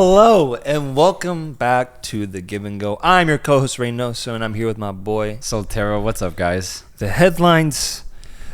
Hello and welcome back to The Give and Go. I'm your co-host Reynoso and I'm here with my boy Soltero. What's up, guys? The headlines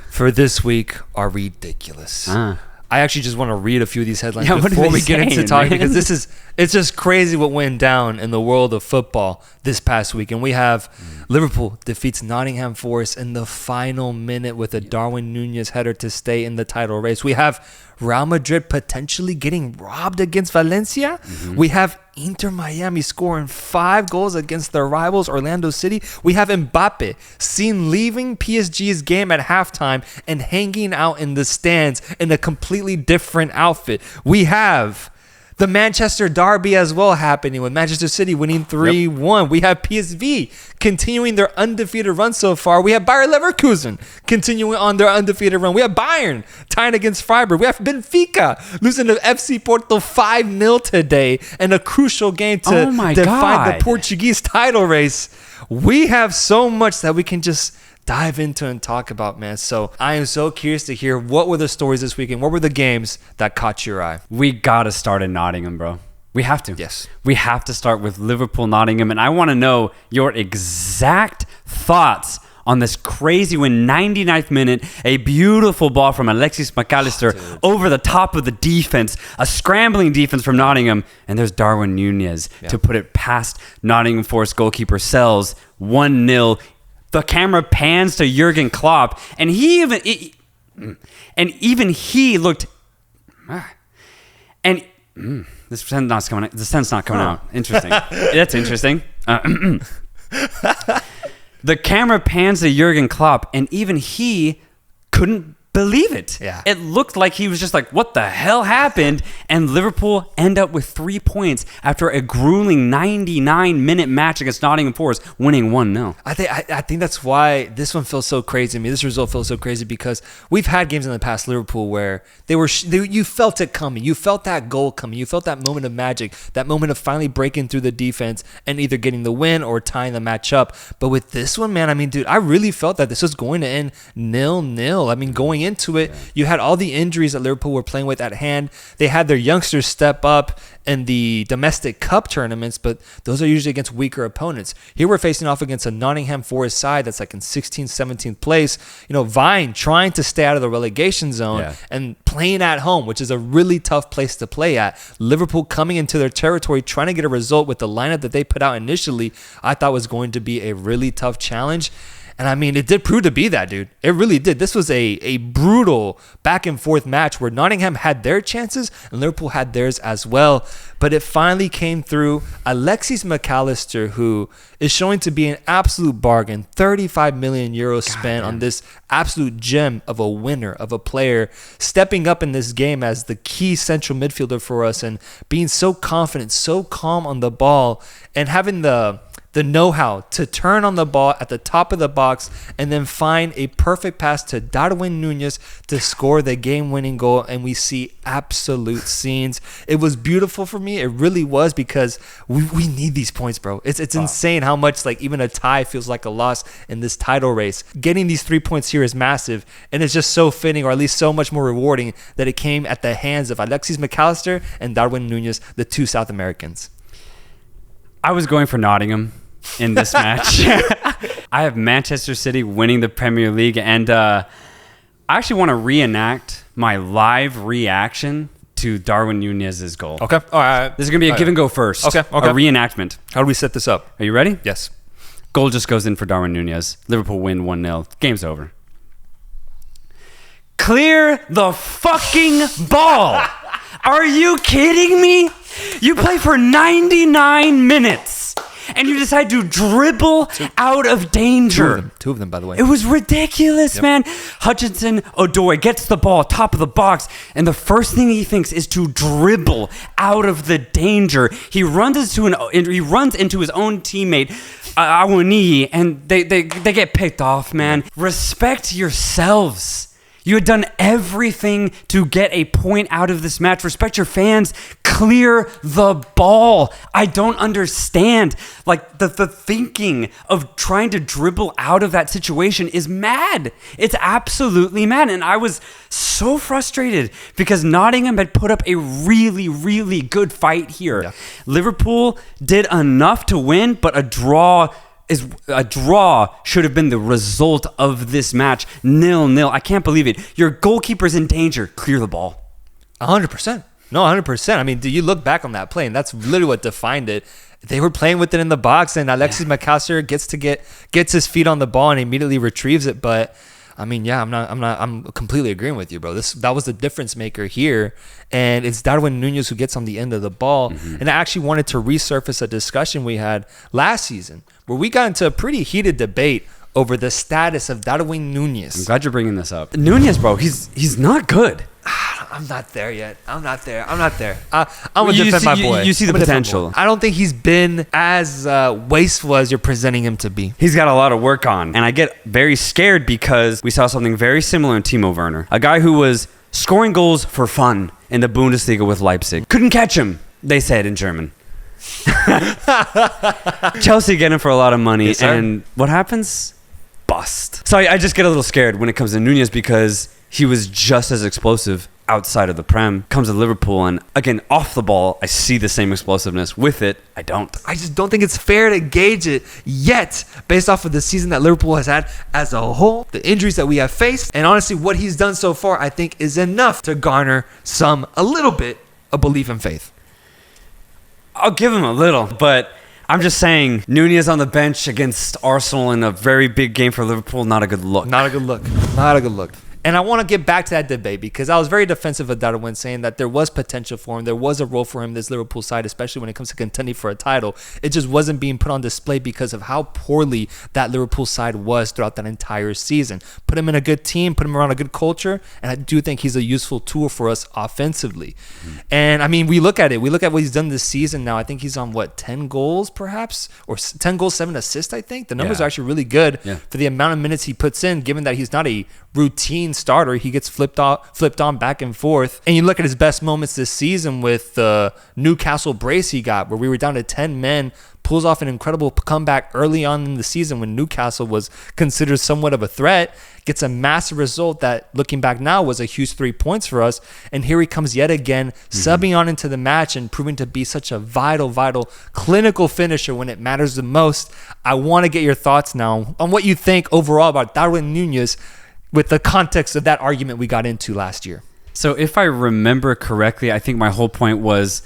for this week are ridiculous. I actually just want to read a few of these headlines before we get into talking, because it's just crazy what went down in the world of football this past week. And we have Liverpool defeats Nottingham Forest in the final minute with a Darwin Núñez header to stay in the title race. We have Real Madrid potentially getting robbed against Valencia. We have Inter Miami scoring 5 goals against their rivals Orlando City. We have Mbappe seen leaving PSG's game at halftime and hanging out in the stands in a completely different outfit. We have the Manchester derby as well happening with Manchester City winning 3-1. We have PSV continuing their undefeated run so far. We have Bayer Leverkusen continuing on their undefeated run. We have Bayern tying against Freiburg. We have Benfica losing to FC Porto 5-0 today in a crucial game to define the Portuguese title race. We have so much that we can just dive into and talk about, man. So I am so curious to hear what were the stories this weekend. What were the games that caught your eye? We got to start in Nottingham, bro. We have to. Yes. We have to start with Liverpool Nottingham. And I want to know your exact thoughts on this crazy win. 99th minute, a beautiful ball from Alexis McAllister over the top of the defense, a scrambling defense from Nottingham. And there's Darwin Núñez to put it past Nottingham Forest goalkeeper Sells. 1-0. The camera pans to Jurgen Klopp, and he looked. And this sentence coming. The sentence not coming out. Interesting. That's interesting. The camera pans to Jurgen Klopp, and even he couldn't believe it. Yeah. It looked like he was just like, what the hell happened? And Liverpool end up with 3 points after a grueling 99-minute match against Nottingham Forest, winning 1-0. I think that's why this one feels so crazy to me. This result feels so crazy because we've had games in the past, Liverpool, where you felt it coming. You felt that goal coming. You felt that moment of magic, that moment of finally breaking through the defense and either getting the win or tying the match up. But with this one, man, I mean, dude, I really felt that this was going to end 0-0. I mean, going into it, you had all the injuries that Liverpool were playing with at hand. They had their youngsters step up in the domestic cup tournaments, but those are usually against weaker opponents. Here we're facing off against a Nottingham Forest side that's like in 16th, 17th place. You know, Vine trying to stay out of the relegation zone and playing at home, which is a really tough place to play at. Liverpool coming into their territory, trying to get a result with the lineup that they put out initially, I thought was going to be a really tough challenge. And I mean, it did prove to be that, dude. It really did. This was a brutal back and forth match where Nottingham had their chances and Liverpool had theirs as well. But it finally came through. Alexis McAllister, who is showing to be an absolute bargain, 35 million euros spent on this absolute gem of a winner, of a player, stepping up in this game as the key central midfielder for us and being so confident, so calm on the ball, and having the know-how to turn on the ball at the top of the box and then find a perfect pass to Darwin Núñez to score the game-winning goal, and we see absolute scenes. It was beautiful for me. It really was, because we need these points, bro. It's insane how much like even a tie feels like a loss in this title race. Getting these 3 points here is massive, and it's just so fitting, or at least so much more rewarding, that it came at the hands of Alexis McAllister and Darwin Núñez, the 2 South Americans. I was going for Nottingham in this match. I have Manchester City winning the Premier League, and I actually want to reenact my live reaction to Darwin Núñez's goal. Okay. All right. This is going to be a give and go first. Okay. A reenactment. How do we set this up? Are you ready? Yes. Goal just goes in for Darwin Núñez. Liverpool win 1-0. Game's over. Clear the fucking ball. Are you kidding me? You play for 99 minutes and you decide to dribble out of danger. Two of them, by the way. It was ridiculous, man. Hudson-Odoi gets the ball, top of the box, and the first thing he thinks is to dribble out of the danger. He runs into his own teammate, Awoniyi, and they get picked off, man. Respect yourselves. You had done everything to get a point out of this match. Respect your fans. Clear the ball. I don't understand. Like, the thinking of trying to dribble out of that situation is mad. It's absolutely mad. And I was so frustrated because Nottingham had put up a really, really good fight here. Yeah. Liverpool did enough to win, but a draw should have been the result of this match. 0-0. I can't believe it. Your goalkeeper's in danger. Clear the ball. 100%. No, 100%. I mean, do you look back on that play, and that's literally what defined it. They were playing with it in the box, and Alexis McAllister gets his feet on the ball and immediately retrieves it. But I mean, yeah, I'm completely agreeing with you, bro. That was the difference maker here, and it's Darwin Núñez who gets on the end of the ball. And I actually wanted to resurface a discussion we had last season where we got into a pretty heated debate over the status of Darwin Núñez. I'm glad you're bringing this up. Núñez, bro, he's not good. I'm not there yet. I'm not there. I'm going to defend my boy. You see the potential. I don't think he's been as wasteful as you're presenting him to be. He's got a lot of work on. And I get very scared because we saw something very similar in Timo Werner. A guy who was scoring goals for fun in the Bundesliga with Leipzig. Couldn't catch him, they said in German. Chelsea get him for a lot of money. Yes, and what happens? Bust. So I just get a little scared when it comes to Núñez because he was just as explosive outside of the Prem. Comes to Liverpool, and again, off the ball, I see the same explosiveness. With it, I don't. I just don't think it's fair to gauge it yet based off of the season that Liverpool has had as a whole, the injuries that we have faced, and honestly, what he's done so far, I think, is enough to garner a little bit of belief and faith. I'll give him a little, but I'm just saying, Núñez on the bench against Arsenal in a very big game for Liverpool, not a good look. Not a good look. Not a good look. And I want to get back to that debate because I was very defensive of Darwin, saying that there was potential for him. There was a role for him, this Liverpool side, especially when it comes to contending for a title. It just wasn't being put on display because of how poorly that Liverpool side was throughout that entire season. Put him in a good team, put him around a good culture, and I do think he's a useful tool for us offensively. And I mean, we look at what he's done this season now. I think he's on 10 goals perhaps, or 10 goals, 7 assists, I think. The numbers are actually really good for the amount of minutes he puts in, given that he's not a routine starter. He gets flipped on back and forth. And you look at his best moments this season with the Newcastle brace he got, where we were down to 10 men, pulls off an incredible comeback early on in the season when Newcastle was considered somewhat of a threat, gets a massive result that, looking back now, was a huge 3 points for us. And here he comes yet again, subbing on into the match and proving to be such a vital, clinical finisher when it matters the most. I want to get your thoughts now on what you think overall about Darwin Núñez with the context of that argument we got into last year. So if I remember correctly, I think my whole point was,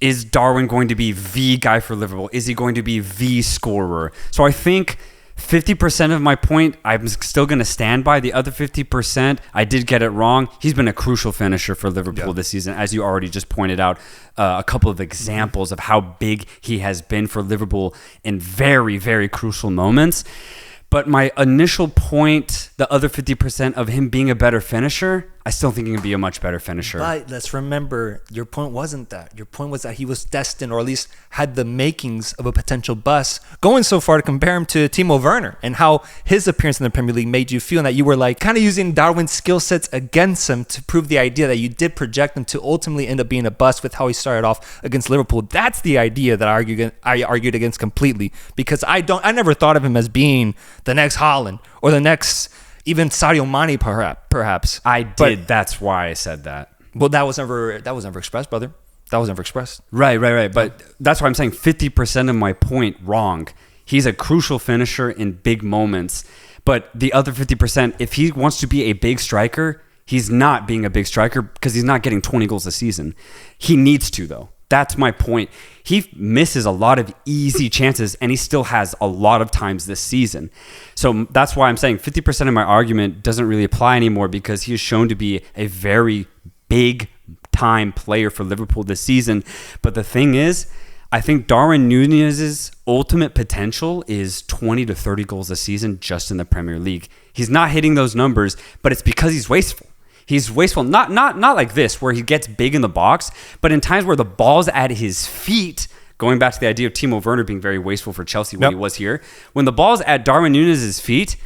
is Darwin going to be the guy for Liverpool? Is he going to be the scorer? So I think 50% of my point I'm still going to stand by. The other 50%, I did get it wrong. He's been a crucial finisher for Liverpool this season, as you already just pointed out. A couple of examples of how big he has been for Liverpool in very, very crucial moments. But my initial point, the other 50% of him being a better finisher, I still think he can be a much better finisher. But let's remember, your point wasn't that. Your point was that he was destined, or at least had the makings of a potential bust, going so far to compare him to Timo Werner and how his appearance in the Premier League made you feel, and that you were like kind of using Darwin's skill sets against him to prove the idea that you did project him to ultimately end up being a bust with how he started off against Liverpool. That's the idea that I argued against completely, because I never thought of him as being the next Haaland or the next even Sadio Mane, perhaps. I did. But that's why I said that. Well, that was never expressed, brother. That was never expressed. Right. But that's why I'm saying 50% of my point wrong. He's a crucial finisher in big moments. But the other 50%, if he wants to be a big striker, he's not being a big striker because he's not getting 20 goals a season. He needs to, though. That's my point. He misses a lot of easy chances, and he still has a lot of times this season. So that's why I'm saying 50% of my argument doesn't really apply anymore, because he is shown to be a very big time player for Liverpool this season. But the thing is, I think Darwin Núñez's ultimate potential is 20 to 30 goals a season just in the Premier League. He's not hitting those numbers, but it's because he's wasteful. He's wasteful, not like this, where he gets big in the box, but in times where the ball's at his feet, going back to the idea of Timo Werner being very wasteful for Chelsea when he was here, when the ball's at Darwin Núñez's feet,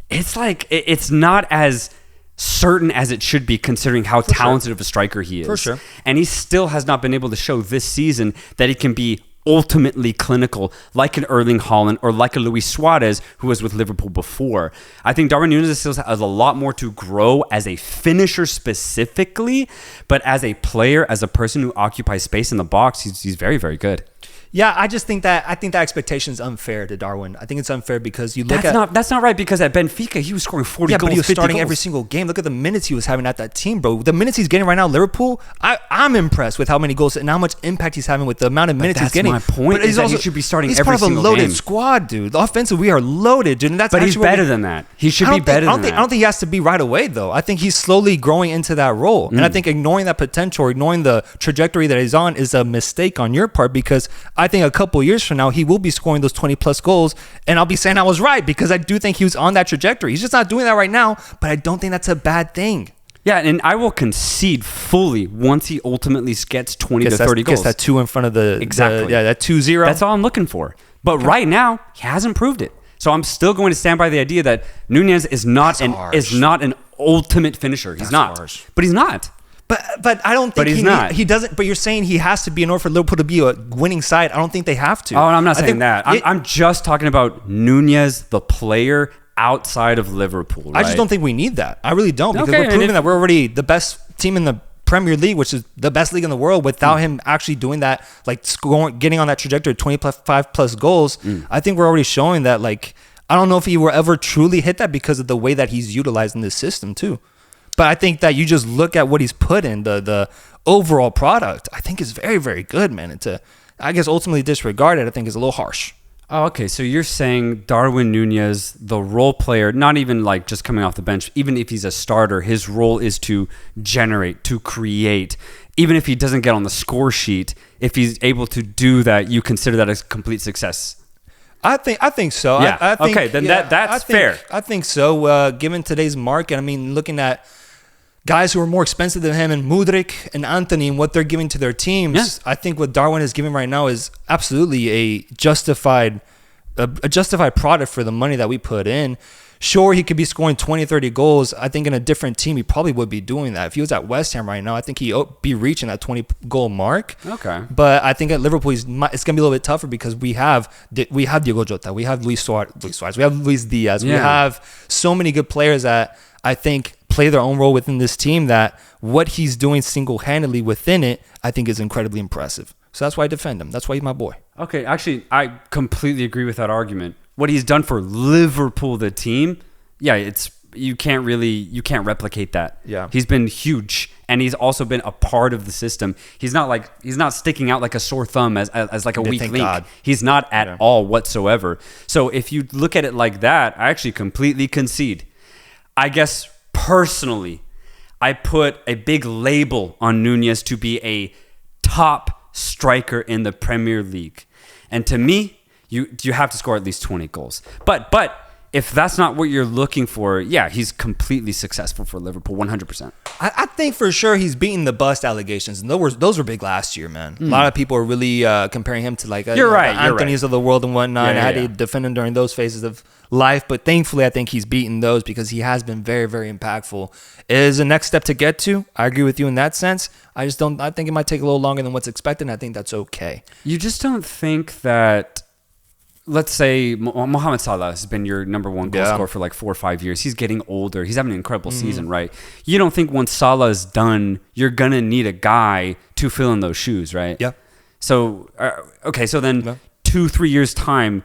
it's like, it's not as certain as it should be, considering how talented of a striker he is. For sure. And he still has not been able to show this season that he can be ultimately clinical, like an Erling Haaland or like a Luis Suarez, who was with Liverpool before. I think Darwin Núñez still has a lot more to grow as a finisher specifically, but as a player, as a person who occupies space in the box, he's very, very good. Yeah, I think that expectation is unfair to Darwin. I think it's unfair because you look that's not right, because at Benfica he was scoring 40 goals. But he was starting goals. every single game. Look at the minutes he was having at that team, bro. The minutes he's getting right now, Liverpool, I'm impressed with how many goals and how much impact he's having with the amount of minutes he's getting. That's my point. But he should be starting every single game. He's part of a loaded squad, dude. Offensive, we are loaded, dude. And that's but he's better than that. He should be better than that. I don't think he has to be right away, though. I think he's slowly growing into that role. And I think ignoring that potential or ignoring the trajectory that he's on is a mistake on your part, because I think a couple years from now, he will be scoring those 20 plus goals, and I'll be saying I was right, because I do think he was on that trajectory. He's just not doing that right now, but I don't think that's a bad thing. Yeah, and I will concede fully once he ultimately gets 20 to 30 goals. Gets that 2 in front of the... Exactly. That 2-0. That's all I'm looking for. But right now, he hasn't proved it. So I'm still going to stand by the idea that Núñez is not an ultimate finisher. He's not. Harsh. But he's not. But I don't think not. He doesn't. But you're saying he has to be in order for Liverpool to be a winning side. I don't think they have to. Oh, I'm not saying that. I'm just talking about Núñez, the player outside of Liverpool. Right? I just don't think we need that. I really don't, because we're proving that we're already the best team in the Premier League, which is the best league in the world, without him actually doing that, like scoring, getting on that trajectory of 25 plus goals. I think we're already showing that. Like, I don't know if he will ever truly hit that because of the way that he's utilizing this system too. But I think that you just look at what he's put in, the overall product, I think is very, very good, man. And to, I guess, ultimately disregard it, I think is a little harsh. Oh, okay. So you're saying Darwin Núñez, the role player, not even like just coming off the bench, even if he's a starter, his role is to generate, to create. Even if he doesn't get on the score sheet, if he's able to do that, you consider that a complete success? I think so. Yeah. I think, okay, then that's fair. I think so. Given today's market, I mean, looking at guys who are more expensive than him, and Mudryk and Antony, and what they're giving to their teams, I think what Darwin is giving right now is absolutely a justified product for the money that we put in. Sure, he could be scoring 20, 30 goals. I think in a different team, he probably would be doing that. If he was at West Ham right now, I think he'd be reaching that 20-goal mark. Okay. But I think at Liverpool, it's going to be a little bit tougher, because we have Diogo Jota, we have Luis Suarez, we have Luis Diaz. We have so many good players that I think play their own role within this team, that what he's doing single-handedly within it, I think is incredibly impressive. So that's why I defend him. That's why he's my boy. Okay, actually, I completely agree with that argument. What he's done for Liverpool, the team, you can't replicate that. Yeah. He's been huge, and he's also been a part of the system. He's not sticking out like a sore thumb as like a weak link. God. He's not at all whatsoever. So if you look at it like that, I actually completely concede. I guess personally, I put a big label on Núñez to be a top striker in the Premier League. And to me, you have to score at least 20 goals. But if that's not what you're looking for, he's completely successful for Liverpool, 100%. I think for sure he's beaten the bust allegations, and those were big last year, man. A lot of people are really comparing him to the Anthony's of the world and whatnot. I had to defend him during those phases of life, but thankfully I think he's beaten those, because he has been very, very impactful. It is the next step to get to. I agree with you in that sense. I think it might take a little longer than what's expected, and I think that's okay. You just don't think that, let's say Mohamed Salah has been your number one goal scorer for like 4 or 5 years. He's getting older. He's having an incredible season, right? You don't think once Salah is done, you're going to need a guy to fill in those shoes, right? Yeah. So, so then 2-3 years' time,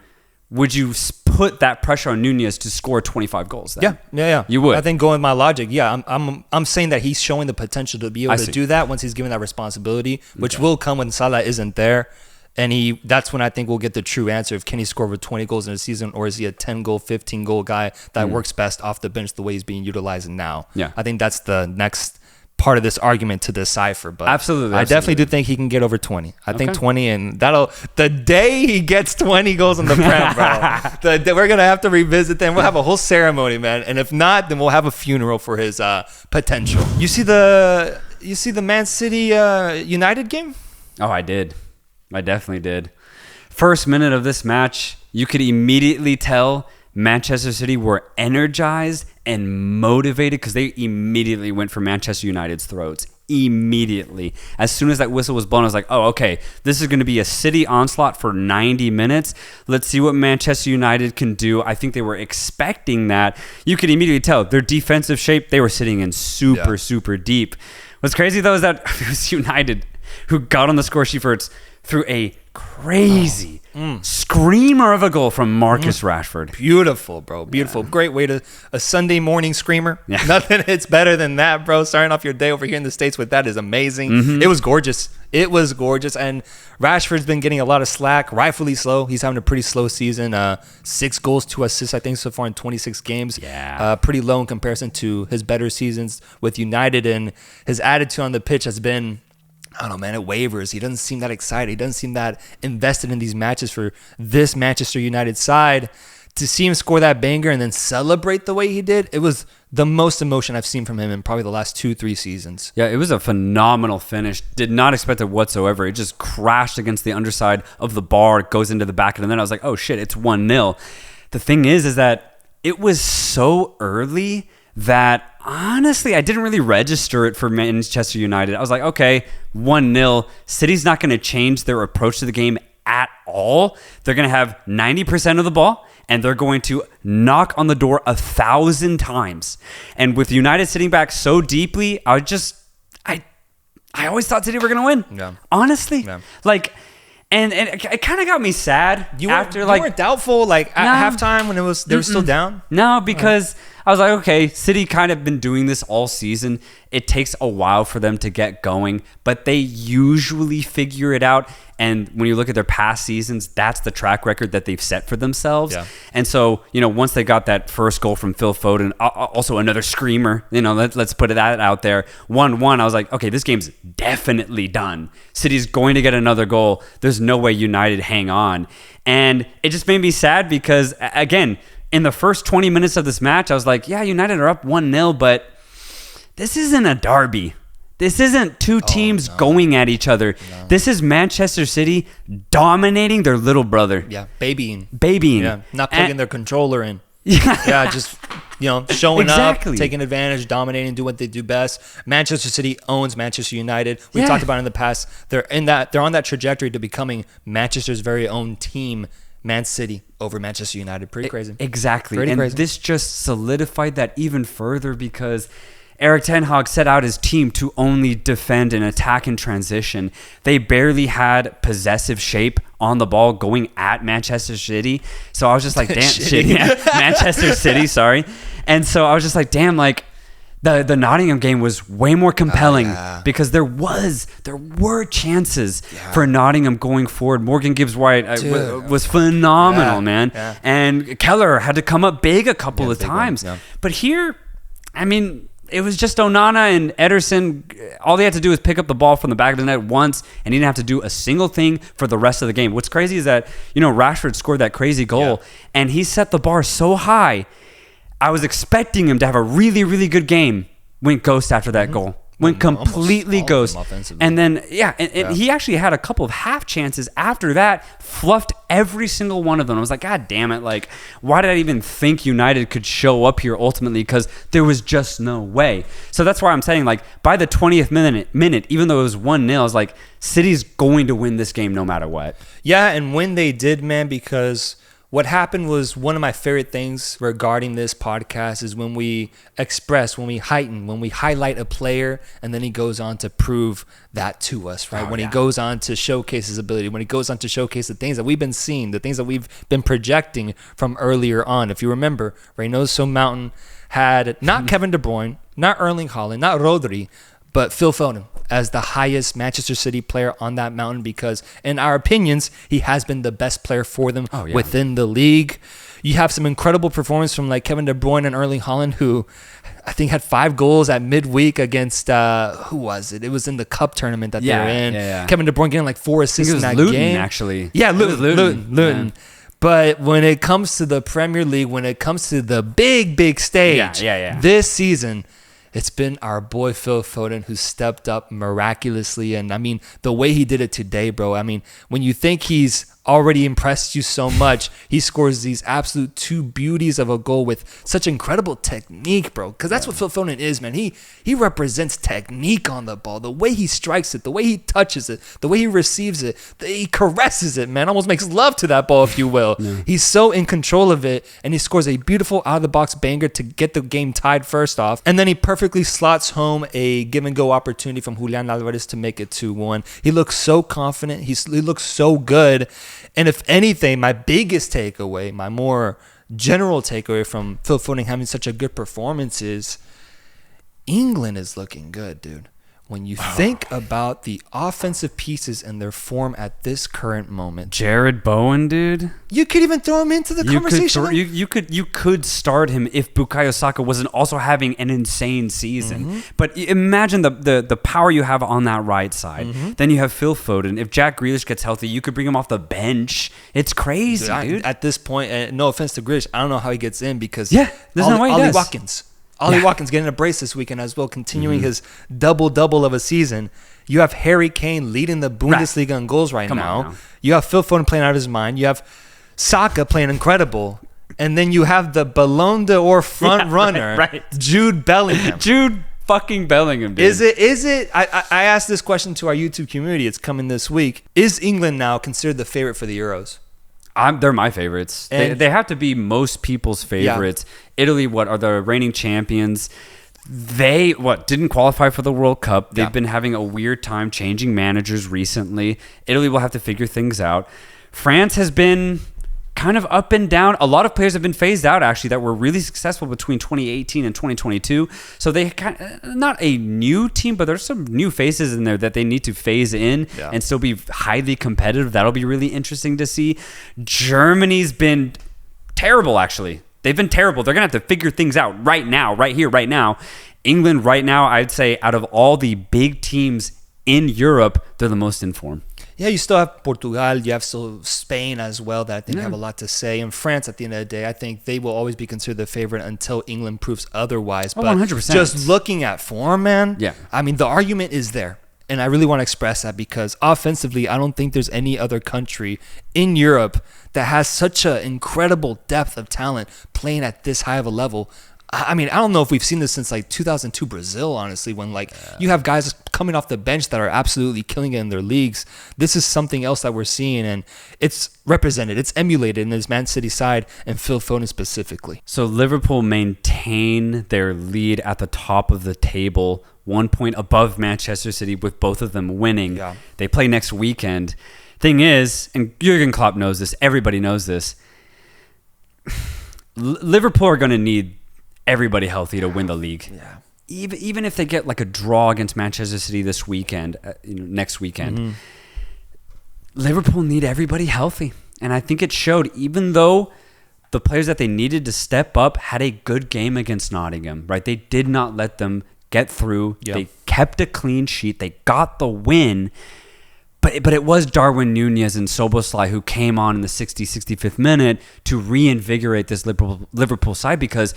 would you put that pressure on Núñez to score 25 goals then? Yeah. You would? I think going with my logic, I'm saying that he's showing the potential to be able to do that once he's given that responsibility, which will come when Salah isn't there. And that's when I think we'll get the true answer of, can he score over 20 goals in a season, or is he a 10-goal, 15-goal guy that works best off the bench the way he's being utilized now? Yeah. I think that's the next part of this argument to decipher. But absolutely. I definitely do think he can get over 20. I think 20, and the day he gets 20 goals in the Prem, bro, we're going to have to revisit them. We'll have a whole ceremony, man. And if not, then we'll have a funeral for his potential. You see the Man City United game? Oh, I did. I definitely did. First minute of this match, you could immediately tell Manchester City were energized and motivated because they immediately went for Manchester United's throats. Immediately. As soon as that whistle was blown, I was like, oh, okay, this is going to be a City onslaught for 90 minutes. Let's see what Manchester United can do. I think they were expecting that. You could immediately tell their defensive shape, they were sitting in super deep. What's crazy, though, is that it was United who got on the score sheet through a crazy screamer of a goal from Marcus Rashford. Beautiful, bro. Beautiful. Yeah. Great way to a Sunday morning screamer. Yeah. Nothing hits better than that, bro. Starting off your day over here in the States with that is amazing. Mm-hmm. It was gorgeous. It was gorgeous. And Rashford's been getting a lot of slack, rightfully slow. He's having a pretty slow season. 6 goals, 2 assists, I think, so far in 26 games. Yeah. Pretty low in comparison to his better seasons with United. And his attitude on the pitch has been, I don't know, man, it wavers. He doesn't seem that excited. He doesn't seem that invested in these matches for this Manchester United side. To see him score that banger and then celebrate the way he did, it was the most emotion I've seen from him in probably the last 2-3 seasons. Yeah, it was a phenomenal finish. Did not expect it whatsoever. It just crashed against the underside of the bar. It goes into the back. And then I was like, oh, shit, it's 1-0. The thing is that it was so early that honestly, I didn't really register it for Manchester United. I was like, okay, 1-0. City's not going to change their approach to the game at all. They're going to have 90% of the ball, and they're going to knock on the door 1,000 times. And with United sitting back so deeply, I always thought City were going to win. Yeah. Honestly. Yeah. Like, and it kind of got me sad. You weren't doubtful at halftime when they were still down? No, because I was like, okay, City kind of been doing this all season. It takes a while for them to get going, but they usually figure it out. And when you look at their past seasons, that's the track record that they've set for themselves. Yeah. And so, once they got that first goal from Phil Foden, also another screamer, let's put that out there, 1-1, I was like, okay, this game's definitely done. City's going to get another goal. There's no way United hang on. And it just made me sad because, again, in the first 20 minutes of this match, I was like, yeah, United are up 1-0, but this isn't a derby. This isn't two teams going at each other. No. This is Manchester City dominating their little brother. Yeah, babying. Yeah, not plugging their controller in. Yeah, just showing up, taking advantage, dominating, do what they do best. Manchester City owns Manchester United. We talked about it in the past. They're on that trajectory to becoming Manchester's very own team. Man City over Manchester United. Pretty crazy. Exactly. Pretty crazy. This just solidified that even further because Erik ten Hag set out his team to only defend and attack in transition. They barely had possessive shape on the ball going at Manchester City. So I was just like, damn, Manchester City, sorry. And so I was just like, damn, the Nottingham game was way more compelling because there were chances for Nottingham going forward. Morgan Gibbs-White was phenomenal, man. Yeah. And Keller had to come up big a couple of times. Yeah. But here, I mean, it was just Onana and Ederson. All they had to do was pick up the ball from the back of the net once, and he didn't have to do a single thing for the rest of the game. What's crazy is that, Rashford scored that crazy goal, and he set the bar so high. I was expecting him to have a really, really good game. Went ghost after that goal. Went completely ghost. And then, he actually had a couple of half chances after that, fluffed every single one of them. I was like, God damn it. Why did I even think United could show up here ultimately? Because there was just no way. So that's why I'm saying, by the 20th minute, even though it was 1-0, I was like, City's going to win this game no matter what. Yeah, and when they did, man, because what happened was one of my favorite things regarding this podcast is when we express, when we heighten, when we highlight a player, and then he goes on to prove that to us, right? He goes on to showcase his ability, when he goes on to showcase the things that we've been seeing, the things that we've been projecting from earlier on. If you remember, Reynoso Mountain had not Kevin De Bruyne, not Erling Haaland, not Rodri, but Phil Foden as the highest Manchester City player on that mountain because, in our opinions, he has been the best player for them within the league. You have some incredible performance from Kevin De Bruyne and Erling Haaland, who I think had 5 goals at midweek against, who was it? It was in the cup tournament that they were in. Yeah. Kevin De Bruyne getting 4 assists in that game. Actually. Yeah, Luton. Yeah. But when it comes to the Premier League, when it comes to the big stage, this season, it's been our boy Phil Foden who stepped up miraculously. And I mean, the way he did it today, bro. I mean, when you think he's already impressed you so much. He scores these absolute two beauties of a goal with such incredible technique, bro. Because that's what Phil Foden is, man. He represents technique on the ball. The way he strikes it, the way he touches it, the way he receives it, he caresses it, man. Almost makes love to that ball, if you will. He's so in control of it, and he scores a beautiful out-of-the-box banger to get the game tied first off. And then he perfectly slots home a give-and-go opportunity from Julian Alvarez to make it 2-1. He looks so confident. He looks so good. And if anything, my biggest takeaway, my more general takeaway from Phil Foden having such a good performance is England is looking good, dude. When you think about the offensive pieces and their form at this current moment. Jared Bowen, dude. You could even throw him into the conversation. You could start him if Bukayo Saka wasn't also having an insane season. But imagine the power you have on that right side. Then you have Phil Foden. If Jack Grealish gets healthy, you could bring him off the bench. It's crazy, dude. At this point, no offense to Grealish, I don't know how he gets in because there's no way he does. Ollie Watkins getting a brace this weekend as well, continuing his double-double of a season. You have Harry Kane leading the Bundesliga in goals right now. You have Phil Foden playing out of his mind. You have Saka playing incredible. And then you have the Ballon d'Or front runner, Jude Bellingham. Jude fucking Bellingham, dude. Is it? I asked this question to our YouTube community. It's coming this week. Is England now considered the favorite for the Euros? They're my favorites. They have to be most people's favorites. Yeah. Italy, are the reigning champions? They didn't qualify for the World Cup. They've been having a weird time changing managers recently. Italy will have to figure things out. France has been kind of up and down. A lot of players have been phased out, actually, that were really successful between 2018 and 2022. So they kind of, not a new team, but there's some new faces in there that they need to phase in and still be highly competitive. That'll be really interesting to see. Germany's been terrible, actually. They've been terrible. They're going to have to figure things out right now, right here, right now. England right now, I'd say out of all the big teams in Europe, they're the most informed. Yeah, you still have Portugal. You have still Spain as well that I think have a lot to say. And France, at the end of the day, I think they will always be considered the favorite until England proves otherwise. But 100%. Just looking at form, man, I mean, the argument is there. And I really want to express that because offensively, I don't think there's any other country in Europe that has such an incredible depth of talent playing at this high of a level. I mean, I don't know if we've seen this since like 2002 Brazil, honestly, when you have guys coming off the bench that are absolutely killing it in their leagues. This is something else that we're seeing, and it's represented, it's emulated in this Man City side and Phil Foden specifically. So Liverpool maintain their lead at the top of the table, 1 point above Manchester City with both of them winning. Yeah. They play next weekend. Thing is, and Jurgen Klopp knows this, everybody knows this, Liverpool are going to need everybody healthy to win the league. Yeah. Even if they get like a draw against Manchester City this weekend, next weekend, Liverpool need everybody healthy. And I think it showed, even though the players that they needed to step up had a good game against Nottingham, right? They did not let them get through. Yep. They kept a clean sheet. They got the win. But it was Darwin Núñez and Szoboszlai who came on in the 65th minute to reinvigorate this Liverpool side, because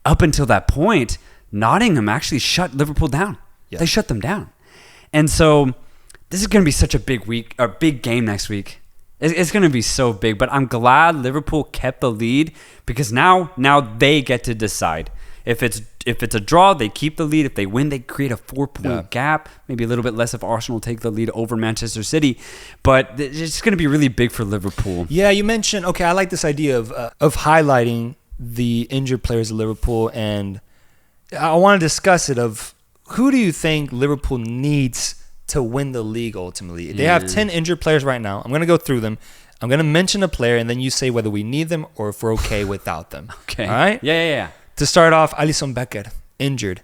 up until that point, Nottingham actually shut Liverpool down. Yeah. They shut them down. And so this is going to be such a big game next week. It's going to be so big. But I'm glad Liverpool kept the lead, because now they get to decide. If it's a draw, they keep the lead. If they win, they create a 4-point gap. Maybe a little bit less if Arsenal take the lead over Manchester City. But it's going to be really big for Liverpool. Yeah, you mentioned, I like this idea of highlighting the injured players of Liverpool, and I want to discuss it of who do you think Liverpool needs to win the league ultimately? They have 10 injured players right now. I'm going to go through them. I'm going to mention a player, and then you say whether we need them or if we're okay without them. Okay. All right? Yeah. To start off, Alisson Becker, injured.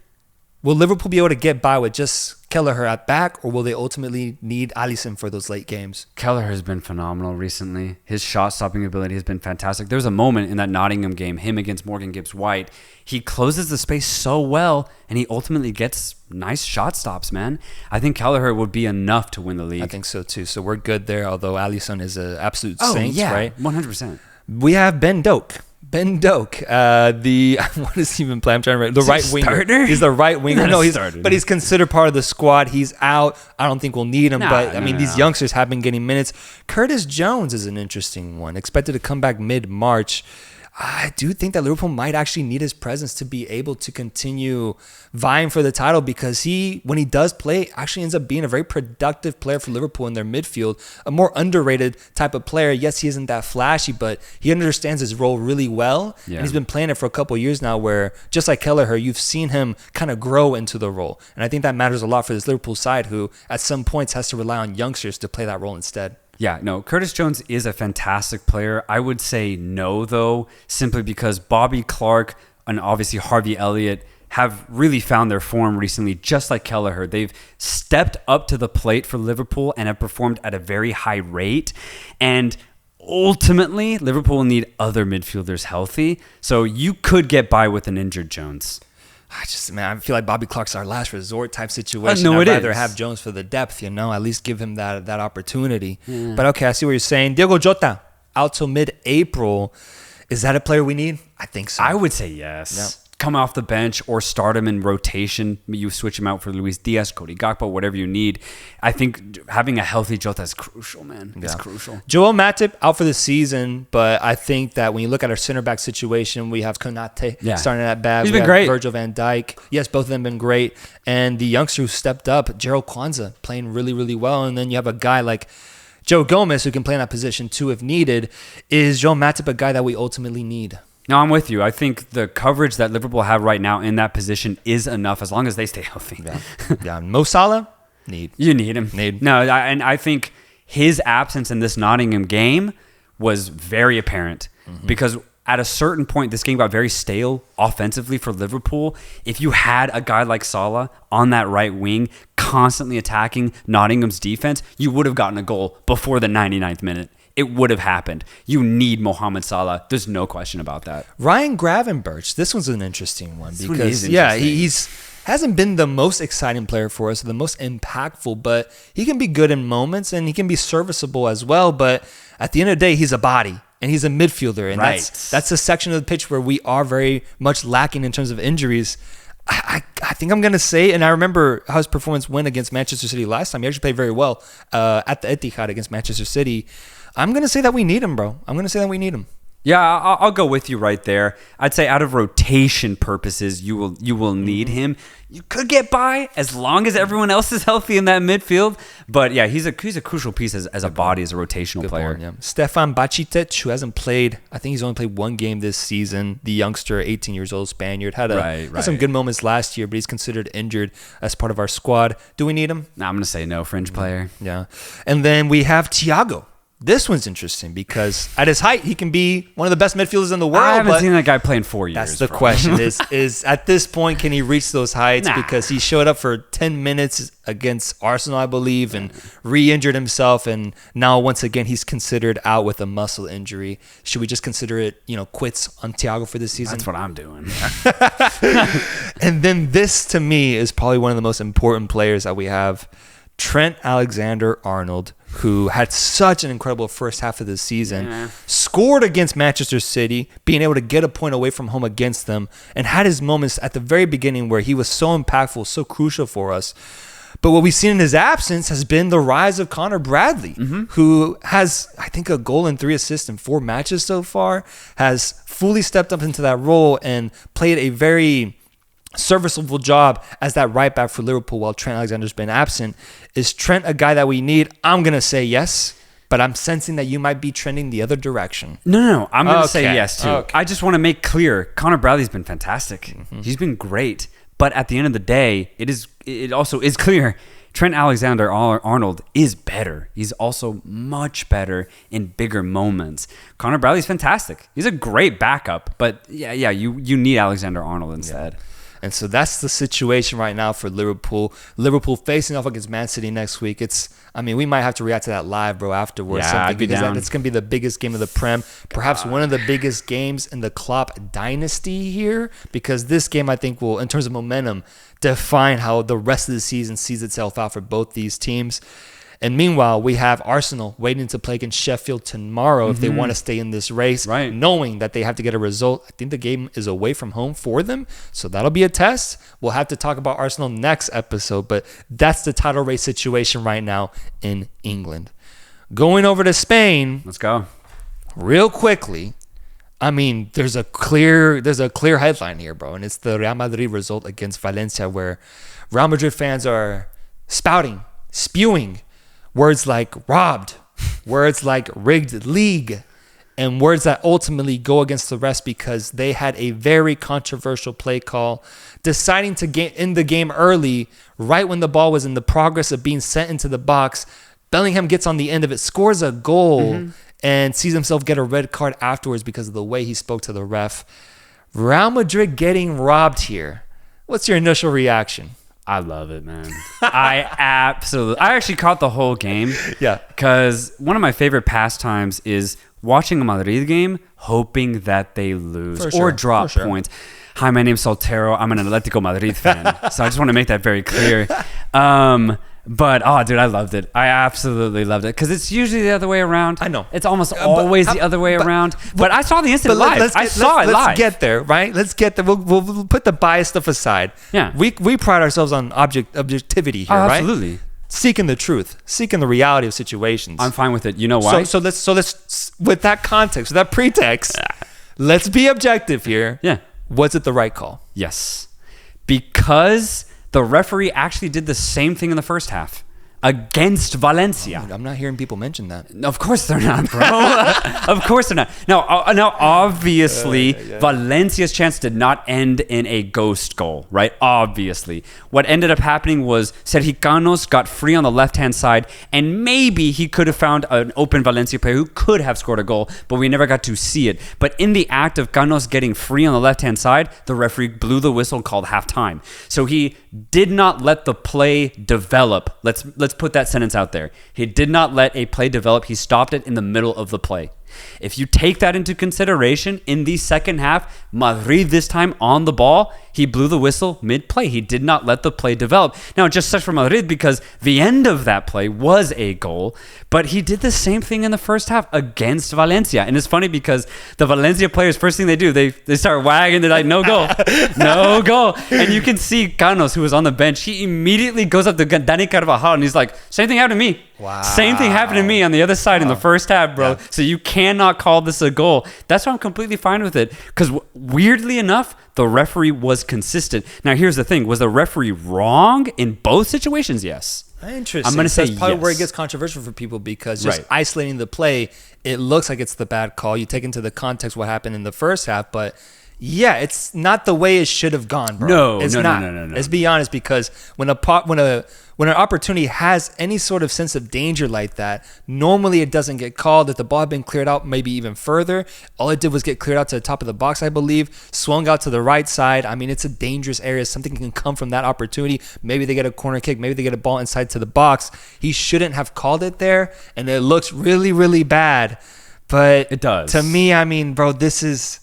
Will Liverpool be able to get by with just Kelleher at back, or will they ultimately need Alisson for those late games? Kelleher has been phenomenal recently. His shot-stopping ability has been fantastic. There was a moment in that Nottingham game, him against Morgan Gibbs-White. He closes the space so well, and he ultimately gets nice shot stops, man. I think Kelleher would be enough to win the league. I think so, too. So we're good there, although Alisson is an absolute saint, right? 100%. We have Ben Doak. Ben Doak, what is he even playing? I'm trying to remember. The right winger. Starter? He's the right winger. No, Starter. but he's considered part of the squad. He's out. I don't think we'll need him. These youngsters have been getting minutes. Curtis Jones is an interesting one. Expected to come back mid-March. I do think that Liverpool might actually need his presence to be able to continue vying for the title, because when he does play, actually ends up being a very productive player for Liverpool in their midfield, a more underrated type of player. Yes, he isn't that flashy, but he understands his role really well, and he's been playing it for a couple of years now, where just like Kelleher, you've seen him kind of grow into the role, and I think that matters a lot for this Liverpool side, who at some points has to rely on youngsters to play that role instead. Yeah, no, Curtis Jones is a fantastic player. I would say no, though, simply because Bobby Clark and obviously Harvey Elliott have really found their form recently, just like Kelleher. They've stepped up to the plate for Liverpool and have performed at a very high rate. And ultimately, Liverpool will need other midfielders healthy. So you could get by with an injured Jones. I feel like Bobby Clark's our last resort type situation. No, I'd rather have Jones for the depth, at least give him that opportunity. Yeah. But okay, I see what you're saying. Diogo Jota, out till mid-April. Is that a player we need? I think so. I would say yes. Yep. Come off the bench or start him in rotation. You switch him out for Luis Diaz, Cody Gakpo, whatever you need. I think having a healthy Jota is crucial, man. Yeah. It's crucial. Joel Matip out for the season, but I think that when you look at our center back situation, we have Konate starting at back. He's been great. Virgil van Dijk. Yes, both of them been great. And the youngster who stepped up, Gerald Kwanzaa, playing really, really well. And then you have a guy like Joe Gomez, who can play in that position too if needed. Is Joel Matip a guy that we ultimately need? No, I'm with you. I think the coverage that Liverpool have right now in that position is enough as long as they stay healthy. Yeah. Mo Salah, need. You need him. Need. No, and I think his absence in this Nottingham game was very apparent because at a certain point, this game got very stale offensively for Liverpool. If you had a guy like Salah on that right wing constantly attacking Nottingham's defense, you would have gotten a goal before the 99th minute. It would have happened. You need Mohamed Salah. There's no question about that. Ryan Gravenberch. This one's an interesting one because he's hasn't been the most exciting player for us, the most impactful, but he can be good in moments and he can be serviceable as well. But at the end of the day, he's a body and he's a midfielder, and that's a section of the pitch where we are very much lacking in terms of injuries. I think I'm going to say, and I remember how his performance went against Manchester City last time. He actually played very well at the Etihad against Manchester City. I'm going to say that we need him, bro. I'm going to say that we need him. Yeah, I'll go with you right there. I'd say out of rotation purposes, you will need him. You could get by as long as everyone else is healthy in that midfield. But yeah, he's a crucial piece as a body, as a rotational player. Point, yeah. Stefan Bacitic, who hasn't played, I think he's only played one game this season. The youngster, 18 years old Spaniard, had some good moments last year, but he's considered injured as part of our squad. Do we need him? Nah, I'm going to say no, fringe player. Yeah. And then we have Thiago. This one's interesting because at his height, he can be one of the best midfielders in the world. I haven't seen that guy play in 4 years. That's the question is at this point, can he reach those heights? Nah. Because he showed up for 10 minutes against Arsenal, I believe, and re-injured himself. And now, once again, he's considered out with a muscle injury. Should we just consider it, quits on Thiago for this season? That's what I'm doing. And then this, to me, is probably one of the most important players that we have. Trent Alexander-Arnold, who had such an incredible first half of the season, scored against Manchester City, being able to get a point away from home against them, and had his moments at the very beginning where he was so impactful, so crucial for us. But what we've seen in his absence has been the rise of Connor Bradley, who has, I think, a goal and 3 assists in 4 matches so far, has fully stepped up into that role and played a very serviceable job as that right back for Liverpool while Trent Alexander's been absent. Is Trent a guy that we need? I'm going to say yes, but I'm sensing that you might be trending the other direction. No. I'm going to say yes, too. Okay. I just want to make clear, Connor Bradley's been fantastic. He's been great. But at the end of the day, it also is clear Trent Alexander-Arnold is better. He's also much better in bigger moments. Connor Bradley's fantastic. He's a great backup. But yeah, you need Alexander-Arnold instead. Yeah. And so that's the situation right now for Liverpool. Liverpool facing off against Man City next week. We might have to react to that live, bro, afterwards. Yeah, I'd be down. It's going to be the biggest game of the Prem. Perhaps one of the biggest games in the Klopp dynasty here. Because this game, I think, will, in terms of momentum, define how the rest of the season sees itself out for both these teams. And meanwhile, we have Arsenal waiting to play against Sheffield tomorrow if they want to stay in this race, knowing that they have to get a result. I think the game is away from home for them, so that'll be a test. We'll have to talk about Arsenal next episode, but that's the title race situation right now in England. Going over to Spain. Let's go. Real quickly. I mean, there's a clear headline here, bro, and it's the Real Madrid result against Valencia, where Real Madrid fans are spewing words like robbed, words like rigged league, and words that ultimately go against the rest because they had a very controversial play call, deciding to get in the game early, right when the ball was in the progress of being sent into the box. Bellingham gets on the end of it, scores a goal, and sees himself get a red card afterwards because of the way he spoke to the ref. Real Madrid getting robbed here. What's your initial reaction? I love it, man. I actually caught the whole game. Yeah. Because one of my favorite pastimes is watching a Madrid game, hoping that they lose or drop points. Hi, my name's Soltero. I'm an Atletico Madrid fan. So I just want to make that very clear. But, dude, I loved it. I absolutely loved it. Because it's usually the other way around. I know. It's almost always the other way around. But I saw the instant live. I saw it live. Let's get there, right? Let's get there. We'll put the bias stuff aside. Yeah. We pride ourselves on objectivity here, right? Absolutely. Seeking the truth. Seeking the reality of situations. I'm fine with it. You know why? So let's with that context, with that pretext, let's be objective here. Yeah. Was it the right call? Yes. Because the referee actually did the same thing in the first half against Valencia. Dude, I'm not hearing people mention that. Of course they're not, bro. Of course they're not. Now, obviously, Valencia's chance did not end in a ghost goal, right? Obviously. What ended up happening was Sergio Canos got free on the left-hand side, and maybe he could have found an open Valencia player who could have scored a goal, but we never got to see it. But in the act of Canos getting free on the left-hand side, the referee blew the whistle and called halftime. So he did not let the play develop. Let's put that sentence out there. He did not let a play develop. He stopped it in the middle of the play. If you take that into consideration, in the second half, Madrid this time on the ball, he blew the whistle mid-play. He did not let the play develop. Now, it just sucks for Madrid because the end of that play was a goal, but he did the same thing in the first half against Valencia. And it's funny because the Valencia players, first thing they do, they start wagging. They're like, no goal, no goal. And you can see Canos, who was on the bench, he immediately goes up to Dani Carvajal and he's like, same thing happened to me. Wow. Same thing happened to me on the other side in the first half, bro. Yeah. So you cannot call this a goal. That's why I'm completely fine with it. Because weirdly enough, the referee was consistent. Now, here's the thing. Was the referee wrong in both situations? Yes. Interesting. I'm going to say that's probably yes. where it gets controversial for people because just isolating the play, it looks like it's the bad call. You take into the context what happened in the first half, but yeah, it's not the way it should have gone, bro. No. Let's be honest, because when an opportunity has any sort of sense of danger like that, normally it doesn't get called. If the ball had been cleared out, maybe even further, all it did was get cleared out to the top of the box, I believe, swung out to the right side. I mean, it's a dangerous area. Something can come from that opportunity. Maybe they get a corner kick. Maybe they get a ball inside to the box. He shouldn't have called it there, and it looks really, really bad. But it does. To me, I mean, bro, this is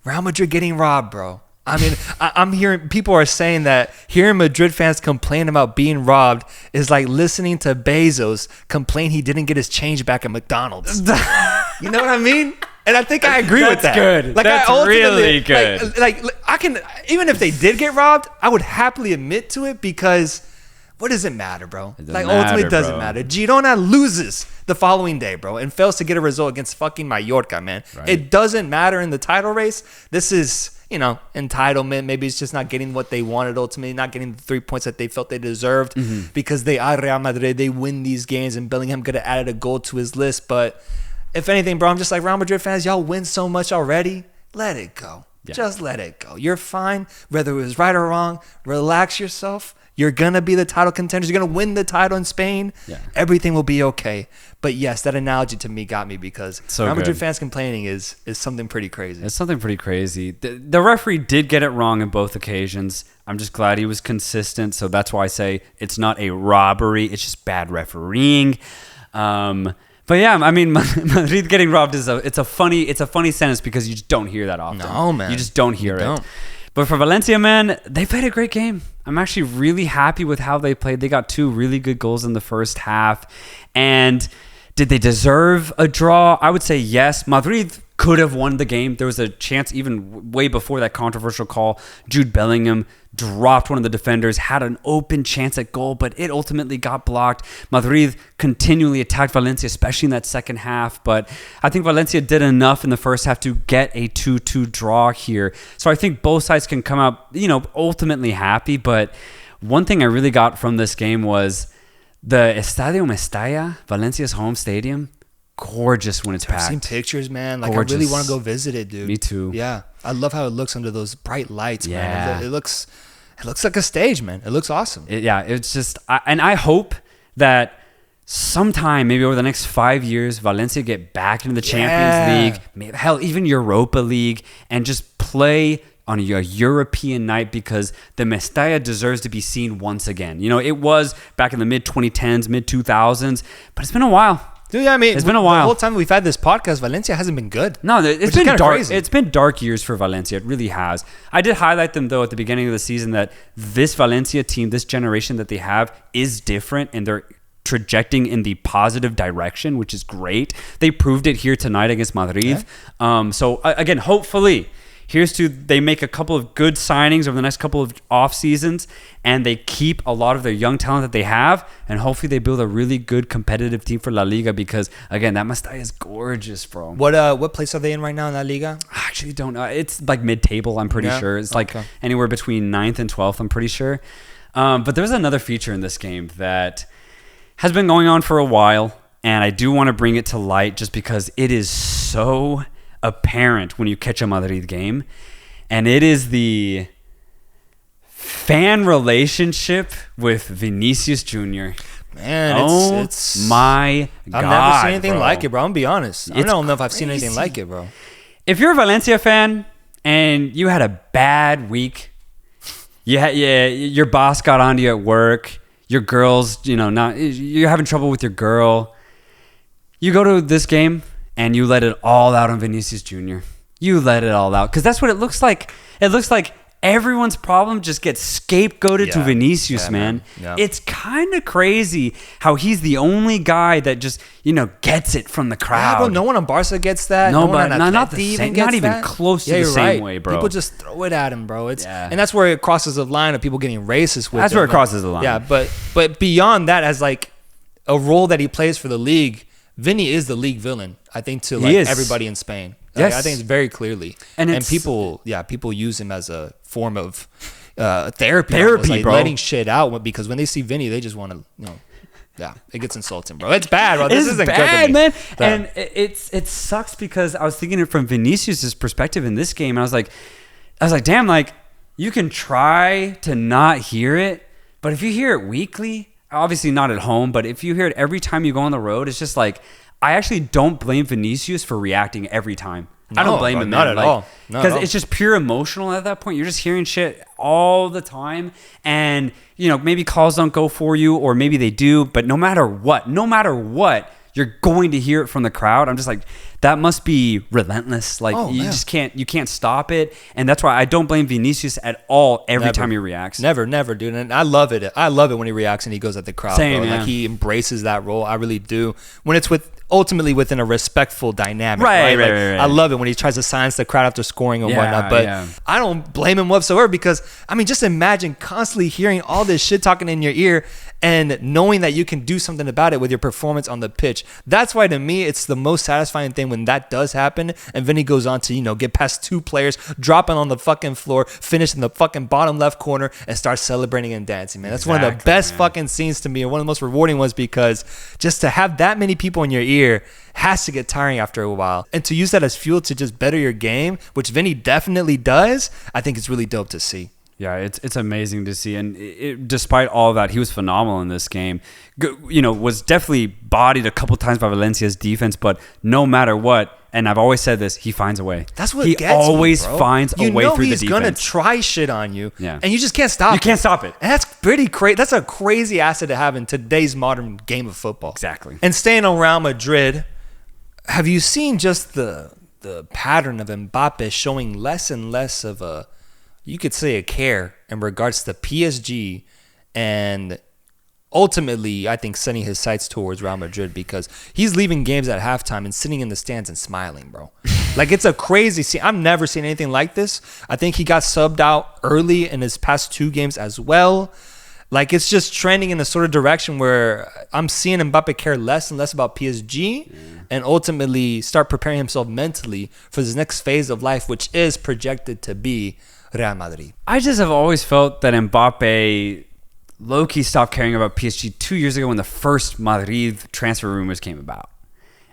Real Madrid getting robbed, bro. I mean, I'm hearing people are saying that hearing Madrid fans complain about being robbed is like listening to Bezos complain he didn't get his change back at McDonald's. You know what I mean? And I think I agree with that. That's good. Like, that's really good. Like I can, even if they did get robbed, I would happily admit to it because what does it matter, bro? Ultimately, it doesn't matter. Girona loses the following day, bro, and fails to get a result against fucking Mallorca, man. Right. It doesn't matter in the title race. This is, entitlement. Maybe it's just not getting what they wanted ultimately, not getting the 3 points that they felt they deserved because they are Real Madrid. They win these games, and Bellingham could have added a goal to his list. But if anything, bro, I'm just like, Real Madrid fans, y'all win so much already. Let it go. Yeah. Just let it go. You're fine. Whether it was right or wrong, relax yourself. You're going to be the title contenders. You're going to win the title in Spain. Yeah. Everything will be okay. But yes, that analogy to me got me because Real Madrid fans complaining is something pretty crazy. It's something pretty crazy. The referee did get it wrong in both occasions. I'm just glad he was consistent. So that's why I say it's not a robbery. It's just bad refereeing. But yeah, I mean, Madrid getting robbed is a funny sentence because you just don't hear that often. No, man. You just don't hear it. But for Valencia, man, they played a great game. I'm actually really happy with how they played. They got 2 really good goals in the first half. And did they deserve a draw? I would say yes. Madrid could have won the game. There was a chance even way before that controversial call. Jude Bellingham dropped one of the defenders, had an open chance at goal, but it ultimately got blocked. Madrid continually attacked Valencia, especially in that second half. But I think Valencia did enough in the first half to get a 2-2 draw here. So I think both sides can come out, ultimately happy. But one thing I really got from this game was the Estadio Mestalla, Valencia's home stadium. Gorgeous when it's packed. I've seen pictures, man. Like, Gorgeous. I really want to go visit it, dude. Me too. Yeah. I love how it looks under those bright lights, Yeah. man. It looks like a stage, man. It looks awesome. It's just, and I hope that sometime, maybe over the next 5 years, Valencia get back into the Champions League, maybe, hell, even Europa League, and just play on a European night, because the Mestalla deserves to be seen once again. It was back in the mid-2010s, mid-2000s, but it's been a while. Dude, yeah, I mean, it's been a while. The whole time we've had this podcast, Valencia hasn't been good. No, it's been dark. Crazy. It's been dark years for Valencia. It really has. I did highlight them, though, at the beginning of the season, that this Valencia team, this generation that they have, is different, and they're trajecting in the positive direction, which is great. They proved it here tonight against Madrid. Yeah. So, again, hopefully, here's to they make a couple of good signings over the next couple of off seasons, and they keep a lot of their young talent that they have, and hopefully they build a really good competitive team for La Liga, because again, that Mestalla is gorgeous, bro. What place are they in right now in La Liga? I actually don't know. It's like mid-table, I'm pretty sure. It's like anywhere between 9th and 12th, I'm pretty sure. But there's another feature in this game that has been going on for a while, and I do want to bring it to light just because it is so apparent when you catch a Madrid game, and it is the fan relationship with Vinicius Jr. Man, it's my God, I've never seen anything bro. like it, bro. I'm gonna be honest. I don't know if I've seen anything like it, bro. If you're a Valencia fan and you had a bad week, your boss got onto you at work, your girl's, you're having trouble with your girl, you go to this game and you let it all out on Vinicius Jr. You let it all out. Because that's what it looks like. It looks like everyone's problem just gets scapegoated to Vinicius, man. Yeah. It's kind of crazy how he's the only guy that just, gets it from the crowd. Yeah, bro, no one on Barca gets that. No, one but on not the same, not even close to the same way, bro. People just throw it at him, bro. And that's where it crosses the line of people getting racist with That's where it crosses the line. Yeah, but beyond that, as like a role that he plays for the league, Vini is the league villain, I think, to everybody in Spain. Yes. I think it's very clearly. And people use him as a form of therapy, like bro. letting shit out, because when they see Vini, they just want to, it gets insulting, bro. It's bad, bro. This isn't bad, good, man. And it sucks, because I was thinking it from Vinicius's perspective in this game, and I was like, damn, like, you can try to not hear it, but if you hear it weekly, obviously not at home, but if you hear it every time you go on the road, it's just like, I actually don't blame Vinicius for reacting every time. I don't blame him, not at all. Because it's just pure emotional at that point. You're just hearing shit all the time, and maybe calls don't go for you, or maybe they do, but no matter what, you're going to hear it from the crowd. I'm just like, that must be relentless. Like, just can't stop it. And that's why I don't blame Vinicius at all every time he reacts. Never, dude. And I love it. I love it when he reacts and he goes at the crowd. Same, bro. yeah. Like, he embraces that role. I really do. When it's ultimately within a respectful dynamic. Right. I love it when he tries to silence the crowd after scoring and whatnot. But I don't blame him whatsoever, because, I mean, just imagine constantly hearing all this shit talking in your ear and knowing that you can do something about it with your performance on the pitch. That's why, to me, it's the most satisfying thing when that does happen, and Vinny goes on to, get past 2 players, dropping on the fucking floor, finish in the fucking bottom left corner, and start celebrating and dancing, man. That's one of the best fucking scenes to me, and one of the most rewarding ones, because just to have that many people in your ear has to get tiring after a while. And to use that as fuel to just better your game, which Vinny definitely does, I think it's really dope to see. Yeah, it's amazing to see. And despite all of that, he was phenomenal in this game. Was definitely bodied a couple times by Valencia's defense, but no matter what, and I've always said this, he finds a way. That's what he gets always me, bro. finds a way through the defense. He's gonna try shit on you, yeah, and you just can't stop. You can't stop it. And that's pretty crazy. That's a crazy asset to have in today's modern game of football. Exactly. And staying around Madrid, have you seen just the pattern of Mbappe showing less and less of a you could say a care in regards to PSG and ultimately, I think, setting his sights towards Real Madrid because he's leaving games at halftime and sitting in the stands and smiling, bro. Like, it's a crazy scene. I've never seen anything like this. I think he got subbed out early in his past 2 games as well. Like, it's just trending in a sort of direction where I'm seeing Mbappe care less and less about PSG and ultimately start preparing himself mentally for this next phase of life, which is projected to be Real Madrid. I just have always felt that Mbappe low-key stopped caring about PSG 2 years ago when the first Madrid transfer rumors came about.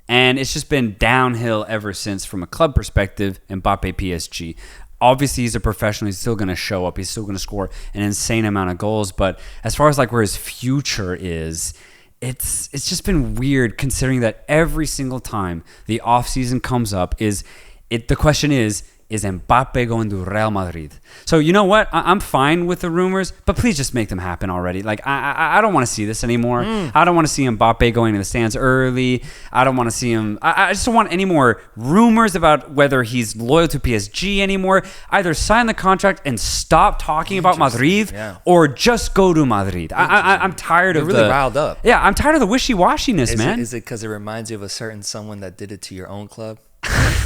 And it's just been downhill ever since from a club perspective, Mbappe PSG. Obviously, he's a professional. He's still going to show up. He's still going to score an insane amount of goals. But as far as like where his future is, it's just been weird considering that every single time the offseason comes up, the question is Mbappe going to Real Madrid? So you know what? I'm fine with the rumors, but please just make them happen already. Like I don't want to see this anymore. I don't want to see Mbappe going to the stands early. I don't want to see him. I just don't want any more rumors about whether he's loyal to PSG anymore. Either sign the contract and stop talking about Madrid, or just go to Madrid. I'm tired of really riled up. Yeah, I'm tired of the wishy-washiness, man. Is it because it reminds you of a certain someone that did it to your own club?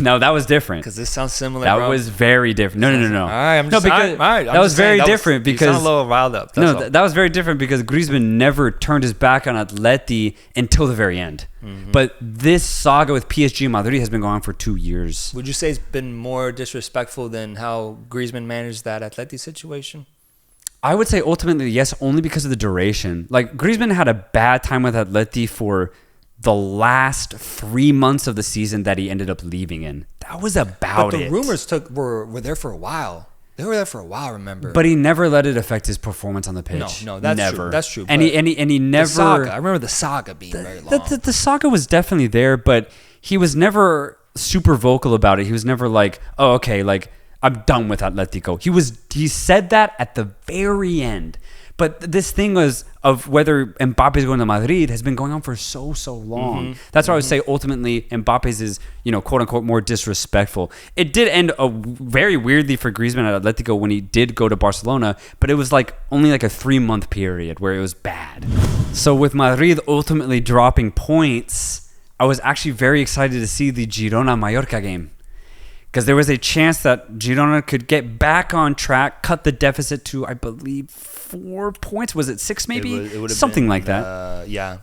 No, that was different. Because this sounds similar, That bro. was very different. No. All right, I'm just, no, because all right, that was very different you because sound a little riled up. That was very different because Griezmann never turned his back on Atleti until the very end. But this saga with PSG and Madrid has been going on for 2 years. Would you say it's been more disrespectful than how Griezmann managed that Atleti situation? I would say ultimately yes, only because of the duration. Like Griezmann had a bad time with Atleti for the last 3 months of the season that he ended up leaving in. That was about it. But the rumors were there for a while. They were there for a while, remember? But he never let it affect his performance on the pitch. No, that's never. true. That's true. And he never. The saga. I remember the saga being very long. The saga was definitely there, but he was never super vocal about it. He was never like, "Oh, okay, like I'm done with Atletico." He said that at the very end. But this thing of whether Mbappe is going to Madrid has been going on for so long. That's why I would say ultimately Mbappe's is, quote unquote, more disrespectful. It did end very weirdly for Griezmann at Atletico when he did go to Barcelona, but it was only a 3-month period where it was bad. So with Madrid ultimately dropping points, I was actually very excited to see the Girona-Mallorca game. Because there was a chance that Girona could get back on track, cut the deficit to, I believe, 4 points. Was it 6 maybe? It would have something been, like that. Yeah.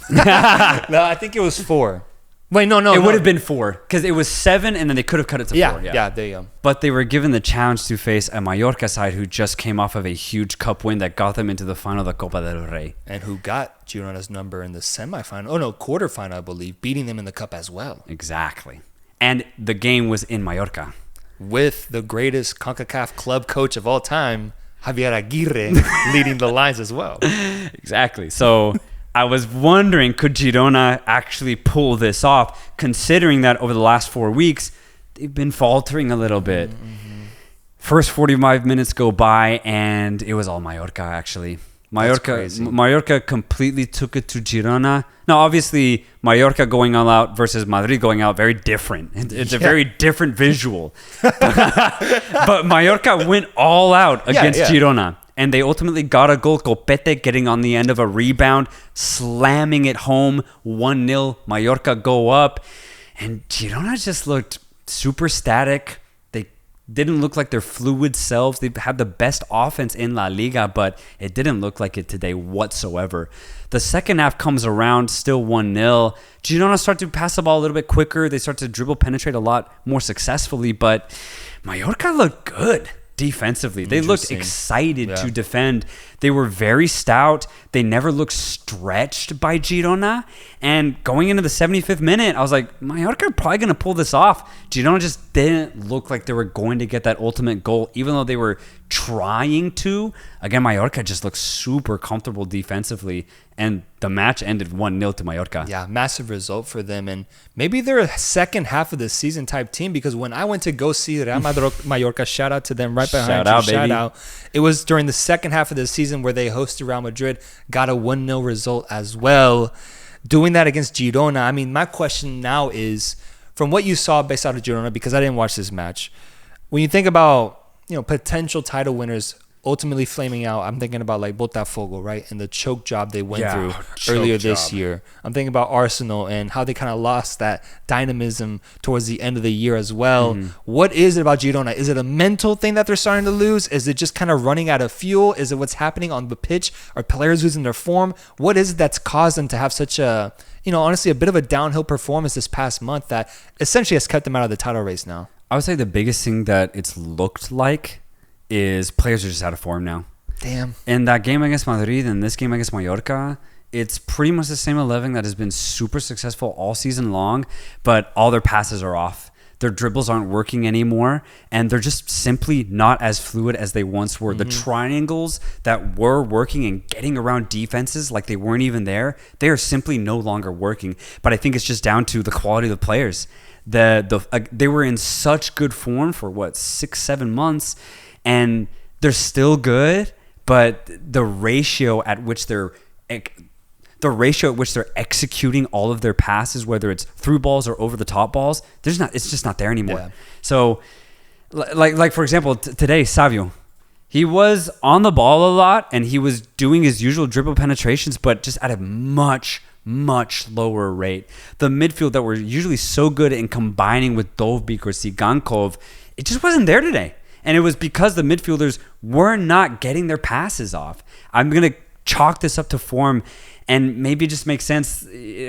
No, I think it was 4. Wait, no. It would have been 4 because it was 7 and then they could have cut it to 4. Yeah, there you go. But they were given the challenge to face a Mallorca side who just came off of a huge cup win that got them into the final of the Copa del Rey. And who got Girona's number in the semifinal. Oh, no, quarterfinal, I believe, beating them in the cup as well. Exactly. And the game was in Mallorca. With the greatest CONCACAF club coach of all time, Javier Aguirre, leading the lines as well. Exactly. So I was wondering, could Girona actually pull this off, considering that over the last 4 weeks, they've been faltering a little bit. First 45 minutes go by, and it was all Mallorca, actually. Mallorca completely took it to Girona. Now, obviously, Mallorca going all out versus Madrid going out, very different. It's a very different visual. But Mallorca went all out against Girona. And they ultimately got a goal. Copete getting on the end of a rebound, slamming it home. 1-0. Mallorca go up. And Girona just looked super static. Didn't look like their fluid selves. They had the best offense in La Liga, but it didn't look like it today whatsoever. The second half comes around, still 1-0. Girona start to pass the ball a little bit quicker. They start to dribble, penetrate a lot more successfully, but Mallorca looked good defensively. They looked excited to defend. They were very stout. They never looked stretched by Girona. And going into the 75th minute, I was like, Mallorca are probably going to pull this off. Girona just didn't look like they were going to get that ultimate goal, even though they were trying to. Again, Mallorca just looked super comfortable defensively. And the match ended 1-0 to Mallorca. Yeah, massive result for them. And maybe they're a second half of the season type team, because when I went to go see Real Mallorca, shout out to them right behind you. Shout out. It was during the second half of the season where they hosted Real Madrid, got a 1-0 result as well. Doing that against Girona, I mean, my question now is, from what you saw based out of Girona, because I didn't watch this match, when you think about potential title winners ultimately flaming out. I'm thinking about like Botafogo, right? And the choke job they went through earlier this year. I'm thinking about Arsenal and how they kind of lost that dynamism towards the end of the year as well. What is it about Girona? Is it a mental thing that they're starting to lose? Is it just kind of running out of fuel? Is it what's happening on the pitch? Are players losing their form? What is it that's caused them to have such a, honestly, a bit of a downhill performance this past month that essentially has kept them out of the title race now? I would say the biggest thing that it's looked like is players are just out of form now. Damn. In that game against Madrid and this game against Mallorca, it's pretty much the same 11 that has been super successful all season long, but all their passes are off. Their dribbles aren't working anymore, and they're just simply not as fluid as they once were. The triangles that were working and getting around defenses like they weren't even there, they are simply no longer working. But I think it's just down to the quality of the players. They were in such good form for 6-7 months, and they're still good, but the ratio at which they're executing all of their passes, whether it's through balls or over the top balls, it's just not there anymore. Yeah. So, like for example, today Savio, he was on the ball a lot and he was doing his usual dribble penetrations, but just at a much lower rate. The midfield that were usually so good in combining with Dovbyk or Sigankov, it just wasn't there today. And it was because the midfielders were not getting their passes off. I'm going to chalk this up to form, and maybe it just makes sense.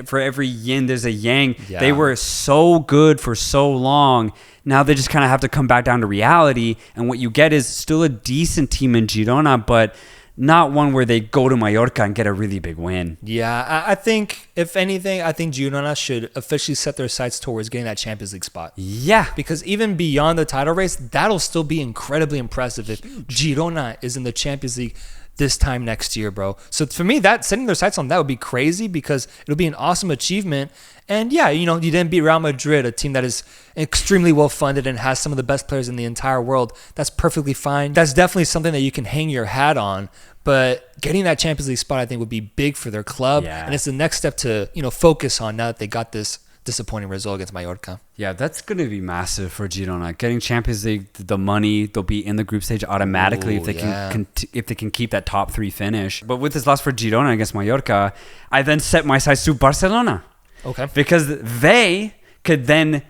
For every yin, there's a yang. Yeah. They were so good for so long. Now they just kind of have to come back down to reality. And what you get is still a decent team in Girona, but not one where they go to Mallorca and get a really big win. Yeah, I think, if anything, Girona should officially set their sights towards getting that Champions League spot. Yeah. Because even beyond the title race, that'll still be incredibly impressive if Girona is in the Champions League this time next year, bro. So for me, that setting their sights on that would be crazy because it'll be an awesome achievement. And yeah, you didn't beat Real Madrid, a team that is extremely well funded and has some of the best players in the entire world. That's perfectly fine. That's definitely something that you can hang your hat on. But getting that Champions League spot, I think, would be big for their club. Yeah. And it's the next step to, focus on now that they got this disappointing result against Mallorca. Yeah, that's going to be massive for Girona. Getting Champions League, the money, they'll be in the group stage automatically if they can keep that top 3 finish. But with this loss for Girona against Mallorca, I then set my sights to Barcelona. Okay. Because they could then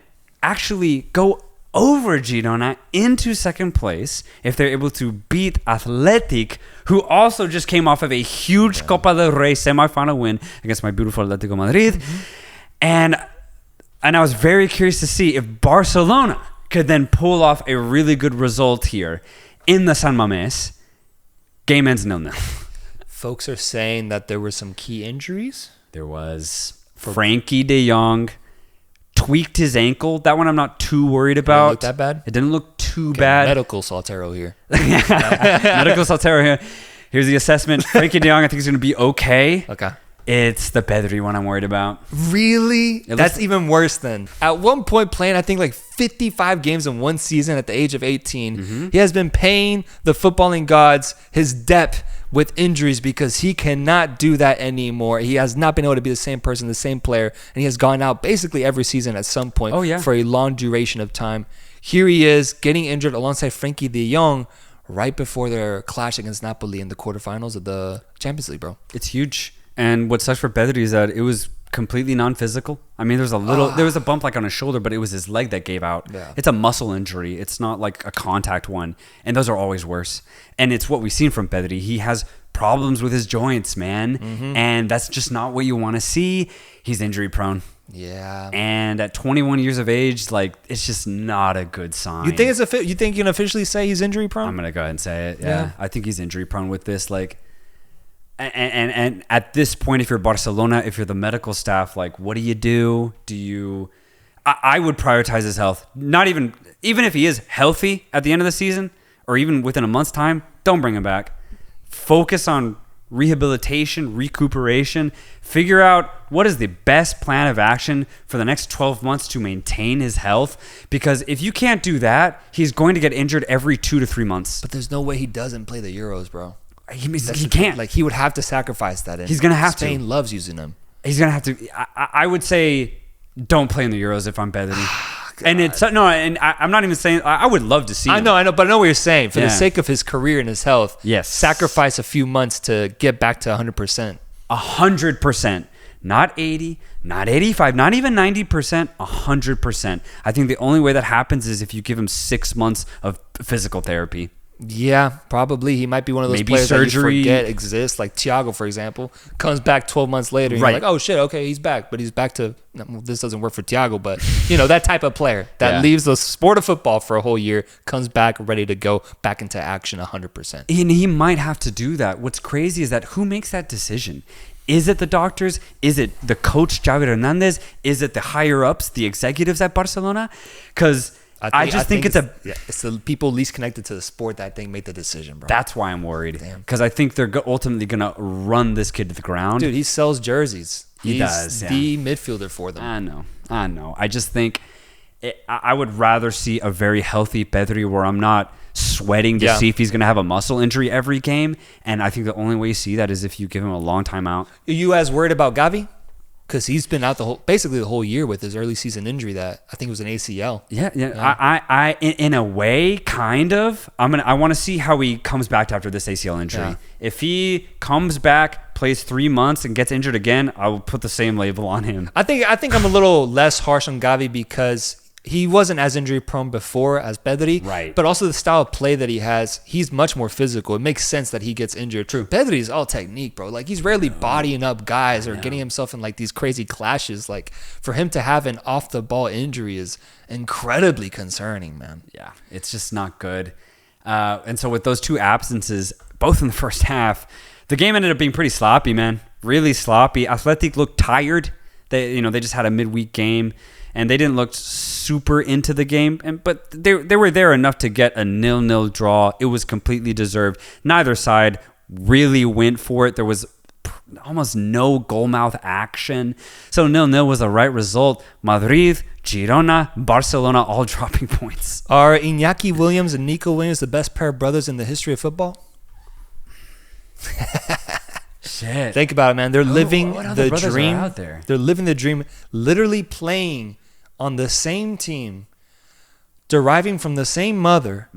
actually go over Girona into second place if they're able to beat Athletic, who also just came off of a huge Copa del Rey semifinal win against my beautiful Atletico Madrid. And I was very curious to see if Barcelona could then pull off a really good result here in the San Mamés. Game ends 0-0. Folks are saying that there were some key injuries. There was Frankie de Jong tweaked his ankle. That one I'm not too worried about. Didn't look that bad? It didn't look too bad. Medical Soltero here. Medical Soltero here. Here's the assessment. Frankie de Jong, I think, is going to be okay. Okay. It's the Pedri one I'm worried about. Really? That's even worse then. At one point, playing, I think, like 55 games in one season at the age of 18, he has been paying the footballing gods his debt with injuries because he cannot do that anymore. He has not been able to be the same person, the same player, and he has gone out basically every season at some point for a long duration of time. Here he is getting injured alongside Frankie de Jong right before their clash against Napoli in the quarterfinals of the Champions League, bro. It's huge. And what sucks for Pedri is that it was completely non-physical. I mean, there was a bump like on his shoulder, but it was his leg that gave out. Yeah. It's a muscle injury. It's not like a contact one. And those are always worse. And it's what we've seen from Pedri. He has problems with his joints, man. And that's just not what you want to see. He's injury prone. Yeah. And at 21 years of age, like, it's just not a good sign. You think you can officially say he's injury prone? I'm going to go ahead and say it. Yeah. I think he's injury prone with this. Like, and at this point, if you're Barcelona, if you're the medical staff, like, what do you do? I would prioritize his health. Not even if he is healthy at the end of the season or even within a month's time, don't bring him back. Focus on rehabilitation, recuperation. Figure out what is the best plan of action for the next 12 months to maintain his health. Because if you can't do that, he's going to get injured every 2 to 3 months. But there's no way he doesn't play the Euros, bro. He can't. Like, he would have to sacrifice that. He's going to have to. Spain loves using him. He's going to have to. I would say don't play in the Euros if I'm Pedri. And it's no, and I'm not even saying I would love to see him. I know, but I know what you're saying. For the sake of his career and his health, yes, sacrifice a few months to get back to 100%. 100%, not 80, not 85, not even 90%, 100%. I think the only way that happens is if you give him 6 months of physical therapy. Yeah, probably. He might be one of those players surgery. That you forget exists, like Thiago, for example, comes back 12 months later. And you're like, oh, shit, okay, he's back. But he's back to, well, this doesn't work for Thiago, but, that type of player that leaves the sport of football for a whole year, comes back ready to go back into action 100%. And he might have to do that. What's crazy is that who makes that decision? Is it the doctors? Is it the coach, Xavi Hernandez? Is it the higher-ups, the executives at Barcelona? Because I think it's the people least connected to the sport that I think made the decision, bro. That's why I'm worried. Because I think they're ultimately going to run this kid to the ground. Dude, he sells jerseys. He does. The midfielder for them. I know. I just think I would rather see a very healthy Pedri where I'm not sweating to see if he's going to have a muscle injury every game. And I think the only way you see that is if you give him a long time out. Are you as worried about Gavi? Because he's been out basically the whole year with his early season injury that I think was an ACL. Yeah. I in a way, kind of. I want to see how he comes back after this ACL injury. Yeah. If he comes back, plays 3 months, and gets injured again, I will put the same label on him. I think I'm a little less harsh on Gavi because he wasn't as injury prone before as Pedri, right? But also the style of play that he has, he's much more physical. It makes sense that he gets injured. True. Pedri is all technique, bro. Like he's rarely bodying up guys or getting himself in like these crazy clashes. Like for him to have an off the ball injury is incredibly concerning, man. Yeah, it's just not good. And so with those two absences, both in the first half, the game ended up being pretty sloppy, man. Really sloppy. Athletic looked tired. They just had a midweek game. And they didn't look super into the game, but they were there enough to get a 0-0 draw. It was completely deserved. Neither side really went for it. There was almost no goal-mouth action. So 0-0 was the right result. Madrid, Girona, Barcelona all dropping points. Are Iñaki Williams and Nico Williams the best pair of brothers in the history of football? Shit. Think about it, man. They're living the dream. Out there? They're living the dream, literally playing on the same team, deriving from the same mother,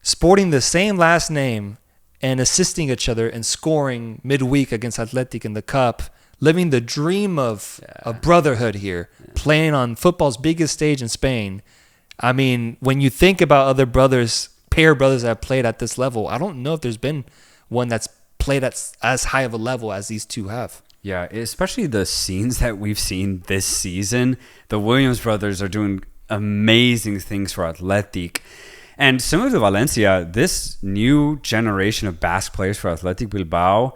sporting the same last name, and assisting each other and scoring midweek against Athletic in the Cup, living the dream of brotherhood here, playing on football's biggest stage in Spain. I mean, when you think about other pair of brothers that have played at this level, I don't know if there's been one that's played at as high of a level as these two have. Yeah, especially the scenes that we've seen this season. The Williams brothers are doing amazing things for Athletic. And similar to Valencia, this new generation of Basque players for Athletic Bilbao,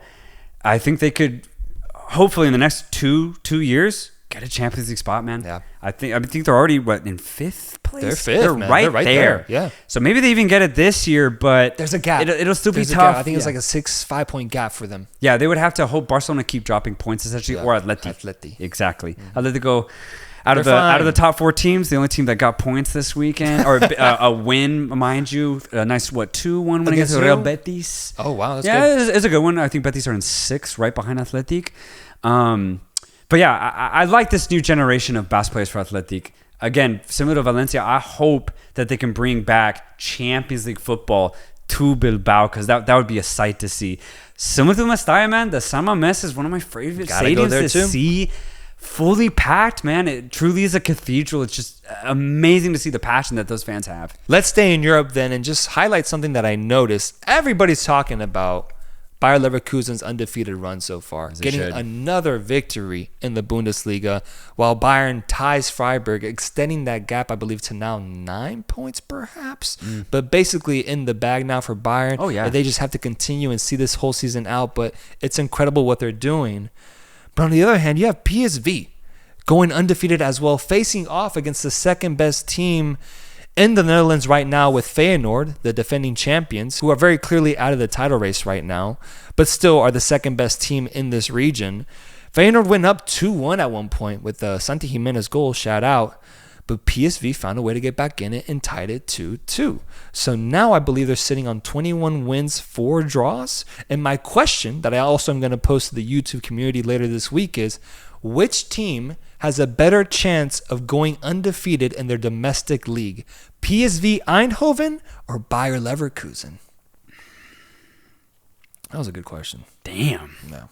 I think they could, hopefully in the next two years, get a Champions League spot, man. Yeah. I think they're already, in fifth place? They're fifth, They're man. right They're right there. Yeah. So maybe they even get it this year, but there's a gap. It'll still be There's tough. I think it's like a 5 point gap for them. Yeah, they would have to hope Barcelona keep dropping points essentially, or Atleti. Exactly. Atletico out of the top 4 teams, the only team that got points this weekend, or a win, mind you, a nice 2-1 win against Real Betis. Oh wow, that's good. It's a good one. I think Betis are in 6th, right behind Athletic. But yeah, I like this new generation of Basque players for Athletic. Again, similar to Valencia, I hope that they can bring back Champions League football to Bilbao, because that would be a sight to see. Similar to Mestalla, man, the San Mamés is one of my favorite stadiums to see. Fully packed, man. It truly is a cathedral. It's just amazing to see the passion that those fans have. Let's stay in Europe then and just highlight something that I noticed. Everybody's talking about Bayer Leverkusen's undefeated run so far, getting another victory in the Bundesliga, while Bayern ties Freiburg, extending that gap, I believe, to now 9 points perhaps. But basically in the bag now for Bayern. Oh, yeah. They just have to continue and see this whole season out, but it's incredible what they're doing. But on the other hand, you have PSV going undefeated as well, facing off against the second best team in the Netherlands right now with Feyenoord, the defending champions, who are very clearly out of the title race right now, but still are the second best team in this region. Feyenoord went up 2-1 at one point with Santi Jimenez goal, shout out, but PSV found a way to get back in it and tied it 2-2. So now I believe they're sitting on 21 wins, 4 draws. And my question that I also am going to post to the YouTube community later this week is, which team has a better chance of going undefeated in their domestic league? PSV Eindhoven or Bayer Leverkusen? That was a good question. Damn. No.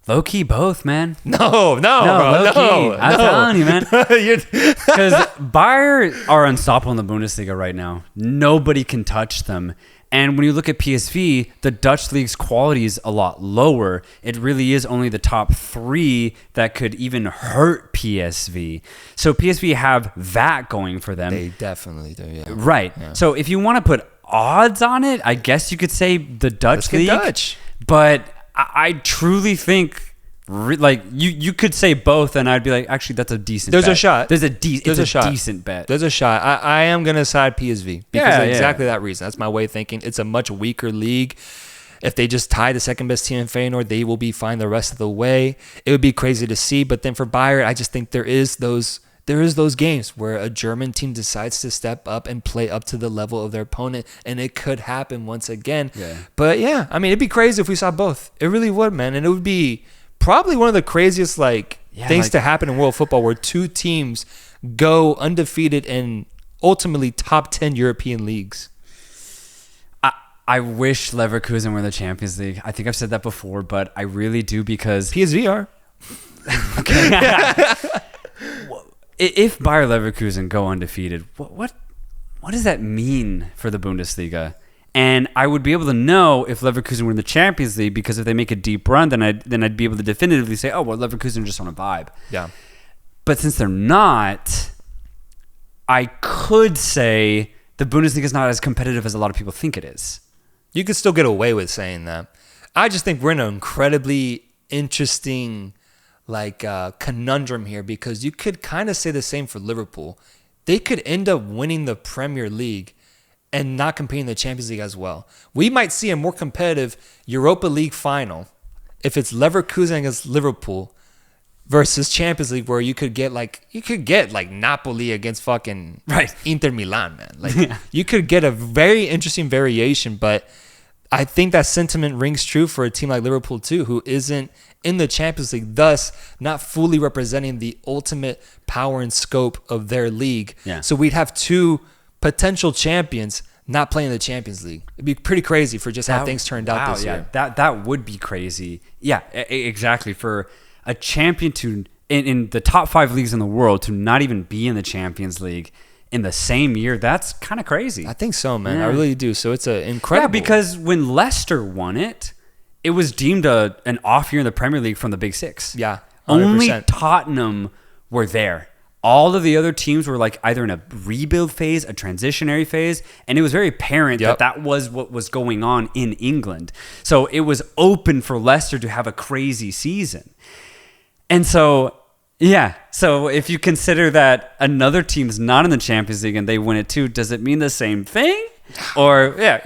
Low key both, man. No, bro, low key. I'm telling you, man. You're- Because Bayer are unstoppable in the Bundesliga right now. Nobody can touch them. And when you look at PSV, the Dutch league's quality is a lot lower. It really is only the top 3 that could even hurt PSV. So PSV have that going for them. They definitely do, yeah. Right. Yeah. So if you want to put odds on it, I guess you could say the Dutch Let's get league. Dutch. But I truly think... Like you could say both, and I'd be like, actually, that's a decent. There's bet. a shot. There's a shot. decent bet. There's a shot. I am going to side PSV because Yeah, of yeah. exactly that reason. That's my way of thinking. It's a much weaker league. If they just tie the second best team in Feyenoord, they will be fine the rest of the way. It would be crazy to see. But then for Bayern, I just think there is those games where a German team decides to step up and play up to the level of their opponent, and it could happen once again. Yeah. But yeah, I mean, it'd be crazy if we saw both. It really would, man. And it would be probably one of the craziest things to happen in world football, where 2 teams go undefeated in ultimately top 10 European leagues. I wish Leverkusen were in the Champions League. I think I've said that before, but I really do, because PSV are. if Bayer Leverkusen go undefeated, what does that mean for the Bundesliga? And I would be able to know if Leverkusen were in the Champions League, because if they make a deep run, then I'd be able to definitively say, oh, well, Leverkusen are just on a vibe. Yeah. But since they're not, I could say the Bundesliga is not as competitive as a lot of people think it is. You could still get away with saying that. I just think we're in an incredibly interesting conundrum here, because you could kind of say the same for Liverpool. They could end up winning the Premier League and not competing in the Champions League as well. We might see a more competitive Europa League final if it's Leverkusen against Liverpool versus Champions League, where you could get Napoli against fucking Inter Milan, man. You could get a very interesting variation, but I think that sentiment rings true for a team like Liverpool too, who isn't in the Champions League, thus not fully representing the ultimate power and scope of their league. Yeah. So we'd have 2 potential champions not playing the Champions League. It'd be pretty crazy for just how things turned out this year. That would be crazy. Yeah, exactly. For a champion to in the top 5 leagues in the world to not even be in the Champions League in the same year, that's kind of crazy. I think so, man. Yeah. I really do. So it's an incredible. Yeah, because when Leicester won it, it was deemed an off year in the Premier League from the Big 6. Yeah, 100%. Only Tottenham were there. All of the other teams were either in a rebuild phase, a transitionary phase, and it was very apparent that was what was going on in England. So it was open for Leicester to have a crazy season. And so, yeah. So if you consider that another team's not in the Champions League and they win it too, does it mean the same thing? Or, yeah,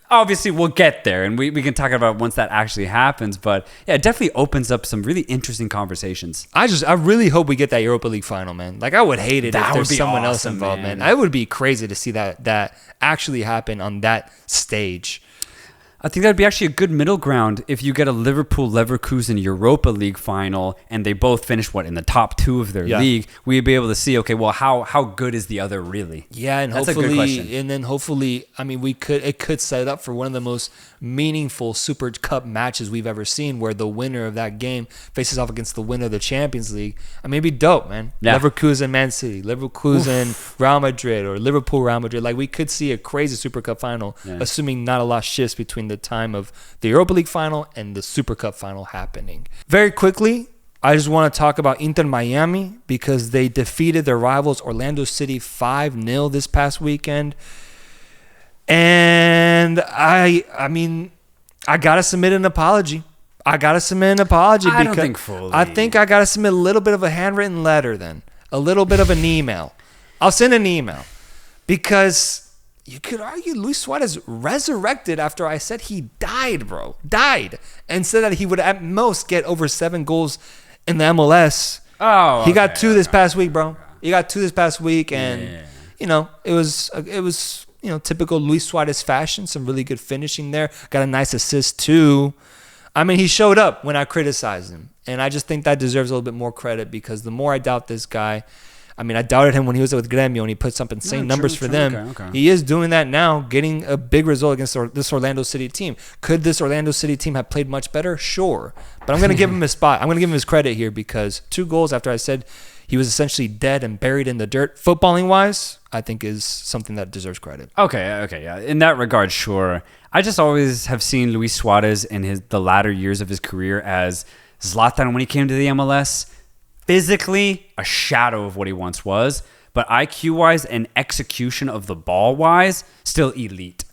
obviously we'll get there, and we can talk about once that actually happens. But yeah, it definitely opens up some really interesting conversations. I really hope we get that Europa League final, man. I would hate it if there's someone else awesome, involved, man. It would be crazy to see that actually happen on that stage. I think that'd be actually a good middle ground if you get a Liverpool-Leverkusen Europa League final and they both finish, in the top 2 of their league. We'd be able to see, okay, well, how good is the other really? Yeah, and that's a good question. hopefully, I mean, it could set up for one of the most meaningful Super Cup matches we've ever seen, where the winner of that game faces off against the winner of the Champions League. I mean, it'd be dope, man. Yeah. Leverkusen, Man City, Leverkusen, Real Madrid, or Liverpool, Real Madrid. We could see a crazy Super Cup final, assuming not a lot shifts between the time of the Europa League final and the Super Cup final happening. Very quickly, I just want to talk about Inter Miami, because they defeated their rivals Orlando City 5-0 this past weekend. And I mean, I got to submit an apology. I don't think fully. I think I got to submit a little bit of a handwritten letter then. A little bit of an email. I'll send an email, because you could argue Luis Suarez resurrected after I said he died, bro. Died. And said that he would at most get over 7 goals in the MLS. Oh, he got 2 this past week, bro. He got 2 this past week, and it was typical Luis Suarez fashion. Some really good finishing there. Got a nice assist too. I mean, he showed up when I criticized him. And I just think that deserves a little bit more credit because the more I doubt this guy, I mean, I doubted him when he was with Gremio and he put up insane numbers for them. Okay. He is doing that now, getting a big result against this Orlando City team. Could this Orlando City team have played much better? Sure. But I'm going to give him his spot. I'm going to give him his credit here because 2 goals after I said he was essentially dead and buried in the dirt, footballing-wise, I think is something that deserves credit. Okay, yeah. In that regard, sure. I just always have seen Luis Suarez in the latter years of his career as Zlatan when he came to the MLS. Physically, a shadow of what he once was, but IQ-wise and execution of the ball-wise, still elite.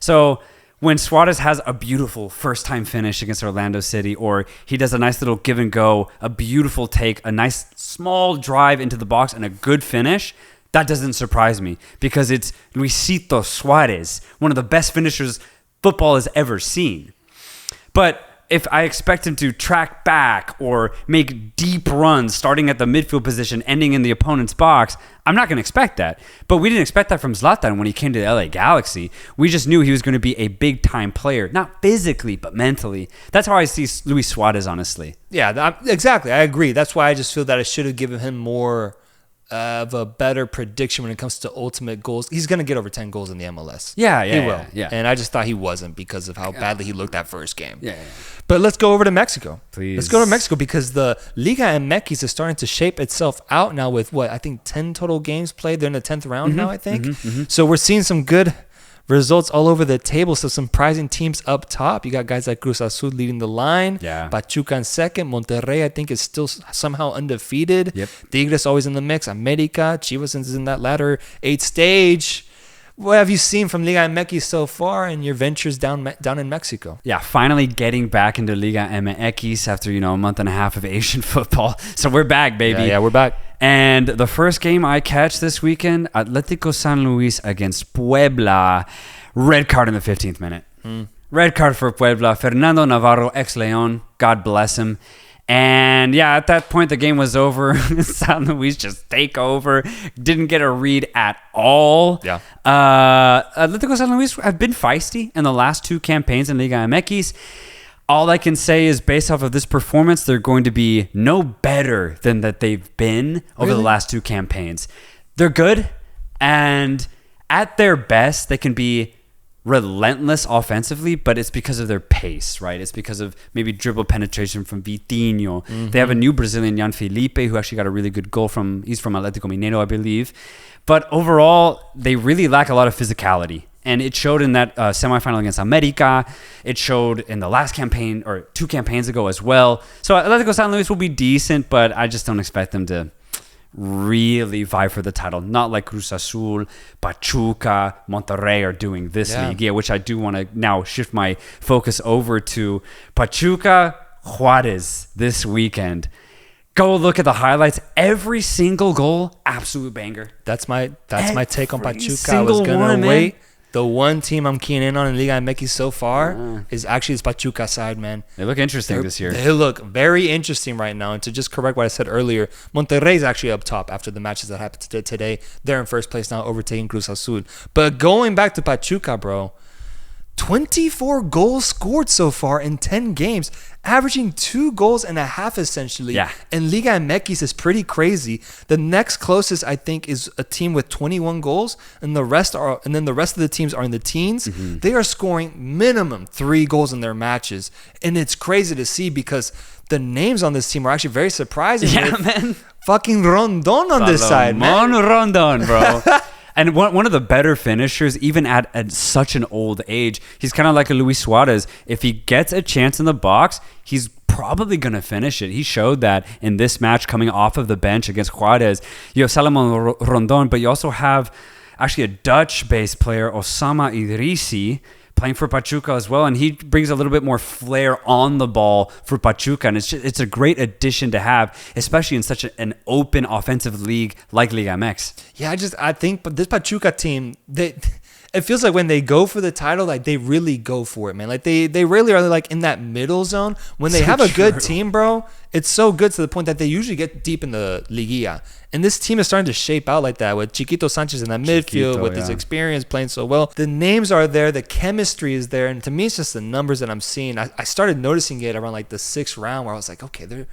So when Suarez has a beautiful first-time finish against Orlando City, or he does a nice little give and go, a beautiful take, a nice small drive into the box, and a good finish, that doesn't surprise me because it's Luisito Suarez, one of the best finishers football has ever seen. But if I expect him to track back or make deep runs starting at the midfield position, ending in the opponent's box, I'm not going to expect that. But we didn't expect that from Zlatan when he came to the LA Galaxy. We just knew he was going to be a big-time player, not physically, but mentally. That's how I see Luis Suarez, honestly. Yeah, exactly. I agree. That's why I just feel that I should have given him more of a better prediction when it comes to ultimate goals. He's going to get over 10 goals in the MLS. Yeah. He will. Yeah. And I just thought he wasn't because of how badly he looked that first game. Yeah. But let's go over to Mexico. Please. Let's go to Mexico because the Liga MX is starting to shape itself out now with I think 10 total games played. They're in the 10th round now, I think. So we're seeing some good results all over the table. So surprising teams up top. You got guys like Cruz Azul leading the line. Yeah. Pachuca in second. Monterrey, I think, is still somehow undefeated. Yep. Tigres always in the mix. America, Chivas is in that latter 8th stage. What have you seen from Liga MX so far in your ventures down in Mexico? Yeah, finally getting back into Liga MX after, a month and a half of Asian football. So we're back, baby. Yeah, we're back. And the first game I catch this weekend, Atlético San Luis against Puebla. Red card in the 15th minute. Red card for Puebla. Fernando Navarro, ex-León. God bless him. And yeah, at that point, the game was over. San Luis just take over. Didn't get a read at all. Yeah. Atlético San Luis have been feisty in the last 2 campaigns in Liga MX. All I can say is based off of this performance, they're going to be no better than that they've been over the last 2 campaigns. They're good, and at their best, they can be relentless offensively, but it's because of their pace, right? It's because of maybe dribble penetration from Vitinho. They have a new Brazilian, Jan Felipe, who actually got a really good goal he's from Atlético Mineiro, I believe. But overall, they really lack a lot of physicality. And it showed in that semifinal against America. It showed in the last campaign, or 2 campaigns ago as well. So Atlético San Luis will be decent, but I just don't expect them to really vie for the title. Not like Cruz Azul, Pachuca, Monterrey are doing this league. Yeah, which I do want to now shift my focus over to Pachuca Juarez this weekend. Go look at the highlights. Every single goal, absolute banger. That's my take on Pachuca. I was single gonna one, wait. The one team I'm keying in on in Liga MX so far is actually this Pachuca side, man. They look interesting this year. They look very interesting right now. And to just correct what I said earlier, Monterrey is actually up top after the matches that happened today. They're in first place now, overtaking Cruz Azul. But going back to Pachuca, bro, 24 goals scored so far in 10 games, averaging 2 goals and a half essentially. Yeah. And Liga MX is pretty crazy. The next closest, I think, is a team with 21 goals, and then the rest of the teams are in the teens. They are scoring minimum 3 goals in their matches, and it's crazy to see because the names on this team are actually very surprising. Yeah, man. Fucking Rondon on this side, man. Rondon, bro. And one of the better finishers, even at such an old age, he's kind of like a Luis Suarez. If he gets a chance in the box, he's probably going to finish it. He showed that in this match coming off of the bench against Juarez. You have Salomon Rondon, but you also have actually a Dutch-based player, Osama Idrissi, playing for Pachuca as well, and he brings a little bit more flair on the ball for Pachuca, and it's a great addition to have, especially in such an open offensive league like Liga MX. Yeah, I think this Pachuca team, it feels like when they go for the title, like they really go for it, man. Like they really are like in that middle zone. When they have a good team, bro, it's so good to the point that they usually get deep in the Liguilla. And this team is starting to shape out like that with Chiquito Sanchez in that midfield, with his experience playing so well. The names are there, the chemistry is there, and to me, it's just the numbers that I'm seeing. I started noticing it around like the 6th round where I was like, okay, they're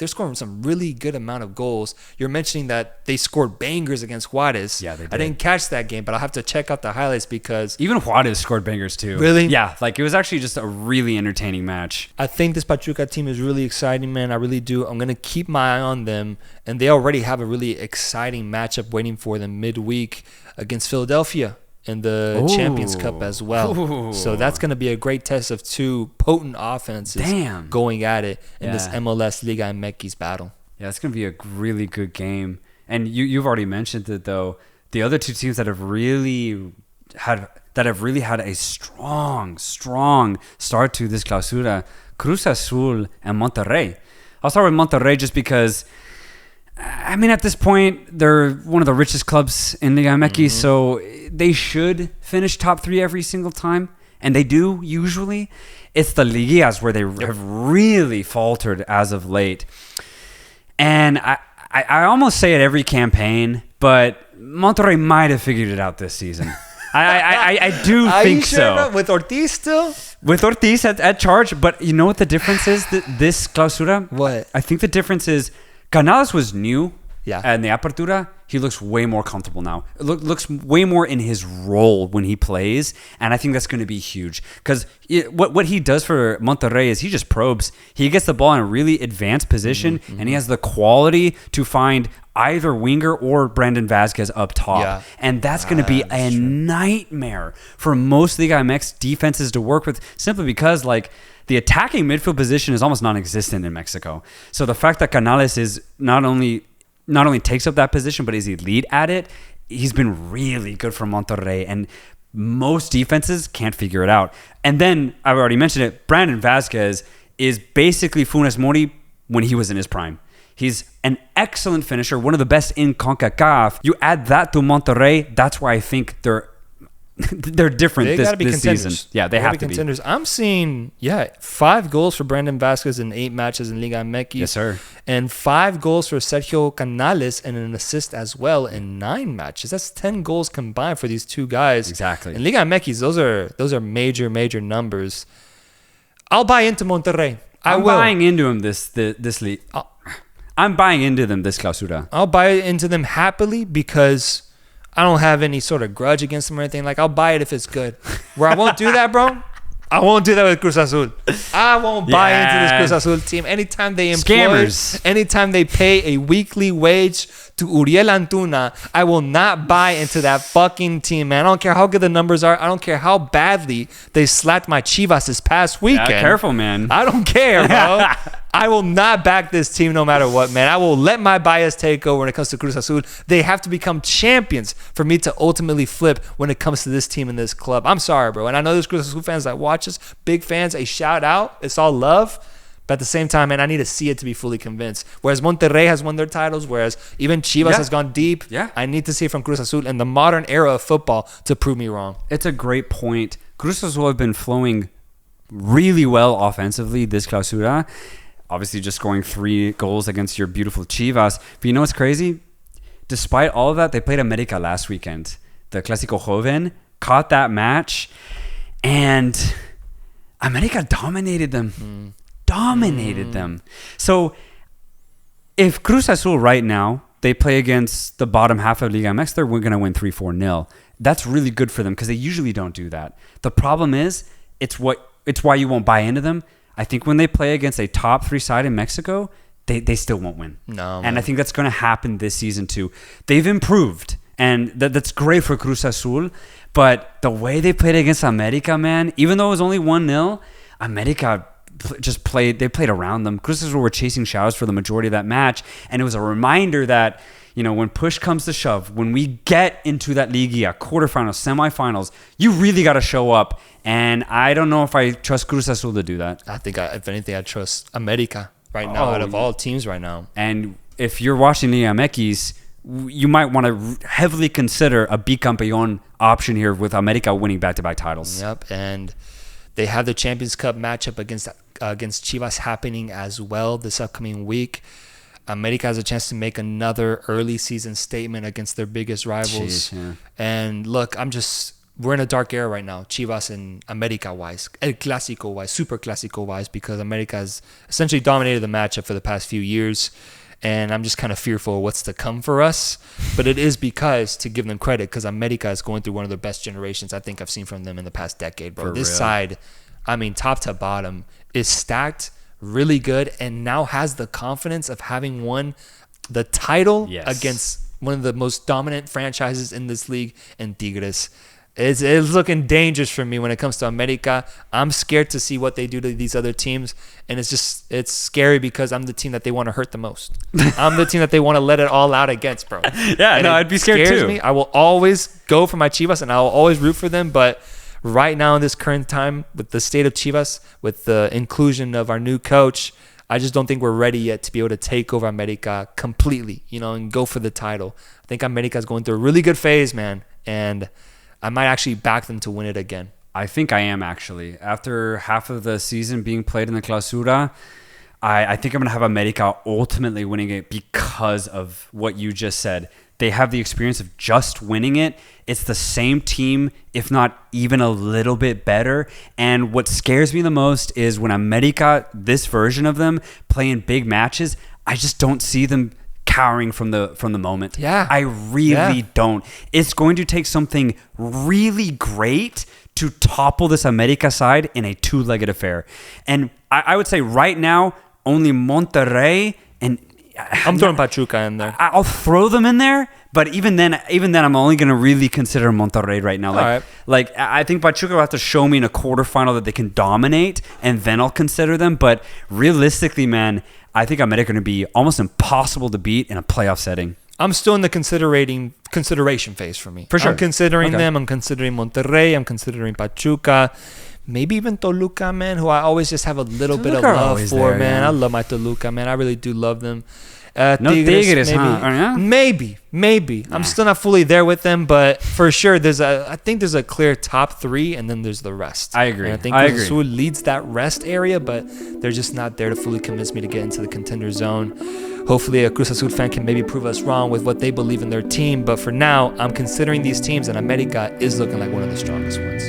scoring some really good amount of goals. You're mentioning that they scored bangers against Juarez. Yeah, they did. I didn't catch that game, but I'll have to check out the highlights because even Juarez scored bangers too. Really? Yeah, like it was actually just a really entertaining match. I think this Pachuca team is really exciting, man. I really do. I'm going to keep my eye on them, and they already have a really exciting matchup waiting for them midweek against Philadelphia in the Champions Cup as well. Ooh. So that's going to be a great test of two potent offenses going at it in this MLS Liga MX battle. Yeah, it's going to be a really good game. And you've already mentioned it, though. The other two teams that have really had a strong start to this clausura, Cruz Azul and Monterrey. I'll start with Monterrey just because, I mean, at this point, they're one of the richest clubs in Liga MX, so they should finish top 3 every single time, and they do usually. It's the Liguillas where they have really faltered as of late. And I almost say it every campaign, but Monterrey might have figured it out this season. I do think so. With Ortiz still? With Ortiz at charge, but you know what the difference is? This clausura? What? I think the difference is Canales was new. Yeah. And the Apertura, he looks way more comfortable now. Looks way more in his role when he plays, and I think that's going to be huge. Because what he does for Monterrey is he just probes. He gets the ball in a really advanced position, and he has the quality to find either winger or Brandon Vazquez up top. Yeah. And that's going to be a nightmare for most Liga MX defenses to work with, simply because, like, the attacking midfield position is almost non-existent in Mexico. So the fact that Canales is not only takes up that position, but is elite at it, he's been really good for Monterrey, and most defenses can't figure it out. And then, I've already mentioned it, Brandon Vazquez is basically Funes Mori when he was in his prime. He's an excellent finisher, one of the best in CONCACAF. You add that to Monterrey, that's why I think they're different this season. Yeah, they have to be contenders. I'm seeing 5 goals for Brandon Vazquez in 8 matches in Liga MX. Yes, sir. And 5 goals for Sergio Canales and an assist as well in 9 matches. That's 10 goals combined for these two guys. Exactly. In Liga MX, those are major numbers. I'll buy into Monterrey. I'm buying into them this league. I'm buying into them this clausura. I'll buy into them happily because I don't have any sort of grudge against them or anything. Like, I'll buy it if it's good. Where I won't do that, bro, I won't do that with Cruz Azul. I won't buy into this Cruz Azul team. Anytime they employ, anytime they pay a weekly wage to Uriel Antuna, I will not buy into that fucking team, man. I don't care how good the numbers are. I don't care how badly they slapped my Chivas this past weekend. Yeah, careful, man. I don't care, bro. I will not back this team no matter what, man. I will let my bias take over when it comes to Cruz Azul. They have to become champions for me to ultimately flip when it comes to this team and this club. I'm sorry, bro. And I know there's Cruz Azul fans that watch us, big fans, a shout out. It's all love. But at the same time, man, I need to see it to be fully convinced. Whereas Monterrey has won their titles, whereas even Chivas has gone deep. Yeah. I need to see it from Cruz Azul in the modern era of football to prove me wrong. It's a great point. Cruz Azul have been flowing really well offensively this clausura. Obviously, just scoring 3 goals against your beautiful Chivas. But you know what's crazy? Despite all of that, they played America last weekend. The Clásico Joven caught that match, and America dominated them. Dominated them. So, if Cruz Azul right now, they play against the bottom half of Liga MX, they're going to win 3-4-0. That's really good for them because they usually don't do that. The problem is, it's why you won't buy into them. I think when they play against a top 3 side in Mexico, they still won't win. No, and I think that's going to happen this season too. They've improved, and that's great for Cruz Azul. But the way they played against America, man, even though it was only 1-0, America they played around them. Cruz Azul were chasing shadows for the majority of that match, and it was a reminder that, you know, when push comes to shove, when we get into that Liguilla, quarterfinals, semifinals, you really got to show up. And I don't know if I trust Cruz Azul to do that. I think, if anything, I trust America right now out of all teams right now. And if you're watching Liga MX, you might want to heavily consider a bicampeón option here with America winning back-to-back titles. Yep, and they have the Champions Cup matchup against Chivas happening as well this upcoming week. America has a chance to make another early season statement against their biggest rivals. Jeez, yeah. And look, we're in a dark era right now, Chivas and America wise, El Clásico wise, Super Clásico wise, because America has essentially dominated the matchup for the past few years. And I'm just kind of fearful of what's to come for us. But it is because, to give them credit, because America is going through one of the best generations I think I've seen from them in the past decade, bro. This side, I mean, top to bottom, is stacked, really good, and now has the confidence of having won the title against one of the most dominant franchises in this league, and Tigres. It's looking dangerous for me when it comes to America. I'm scared to see what they do to these other teams, and it's scary because I'm the team that they want to hurt the most. I'm the team that they want to let it all out against, bro. Yeah, no, I'd be scared too. Me. I will always go for my Chivas, and I will always root for them, but right now in this current time, with the state of Chivas, with the inclusion of our new coach, I just don't think we're ready yet to be able to take over America completely, and go for the title. I think America is going through a really good phase, man, and I might actually back them to win it again. I think I am, actually. After half of the season being played in the Clausura, I think I'm going to have America ultimately winning it because of what you just said. They have the experience of just winning it. It's the same team, if not even a little bit better. And what scares me the most is when America, this version of them, play in big matches, I just don't see them cowering from the moment. Yeah. I really don't. It's going to take something really great to topple this America side in a two-legged affair. And I would say right now, only Monterrey and I'm throwing Pachuca in there. I'll throw them in there, but even then, I'm only going to really consider Monterrey right now. Like I think Pachuca will have to show me in a quarterfinal that they can dominate, and then I'll consider them. But realistically, man, I think America going to be almost impossible to beat in a playoff setting. I'm still in the consideration phase for me. For sure. I'm considering them. I'm considering Monterrey. I'm considering Pachuca. Maybe even Toluca, man, who I always just have a little bit of love for, there, man. yeah. I love my Toluca, man. I really do love them. No Tigres, huh? Maybe. I'm still not fully there with them, but for sure, I think there's a clear top three, and then there's the rest. I agree. And I think Cruz Azul leads that rest area, but they're just not there to fully convince me to get into the contender zone. Hopefully, a Cruz Azul fan can maybe prove us wrong with what they believe in their team, but for now, I'm considering these teams, and America is looking like one of the strongest ones.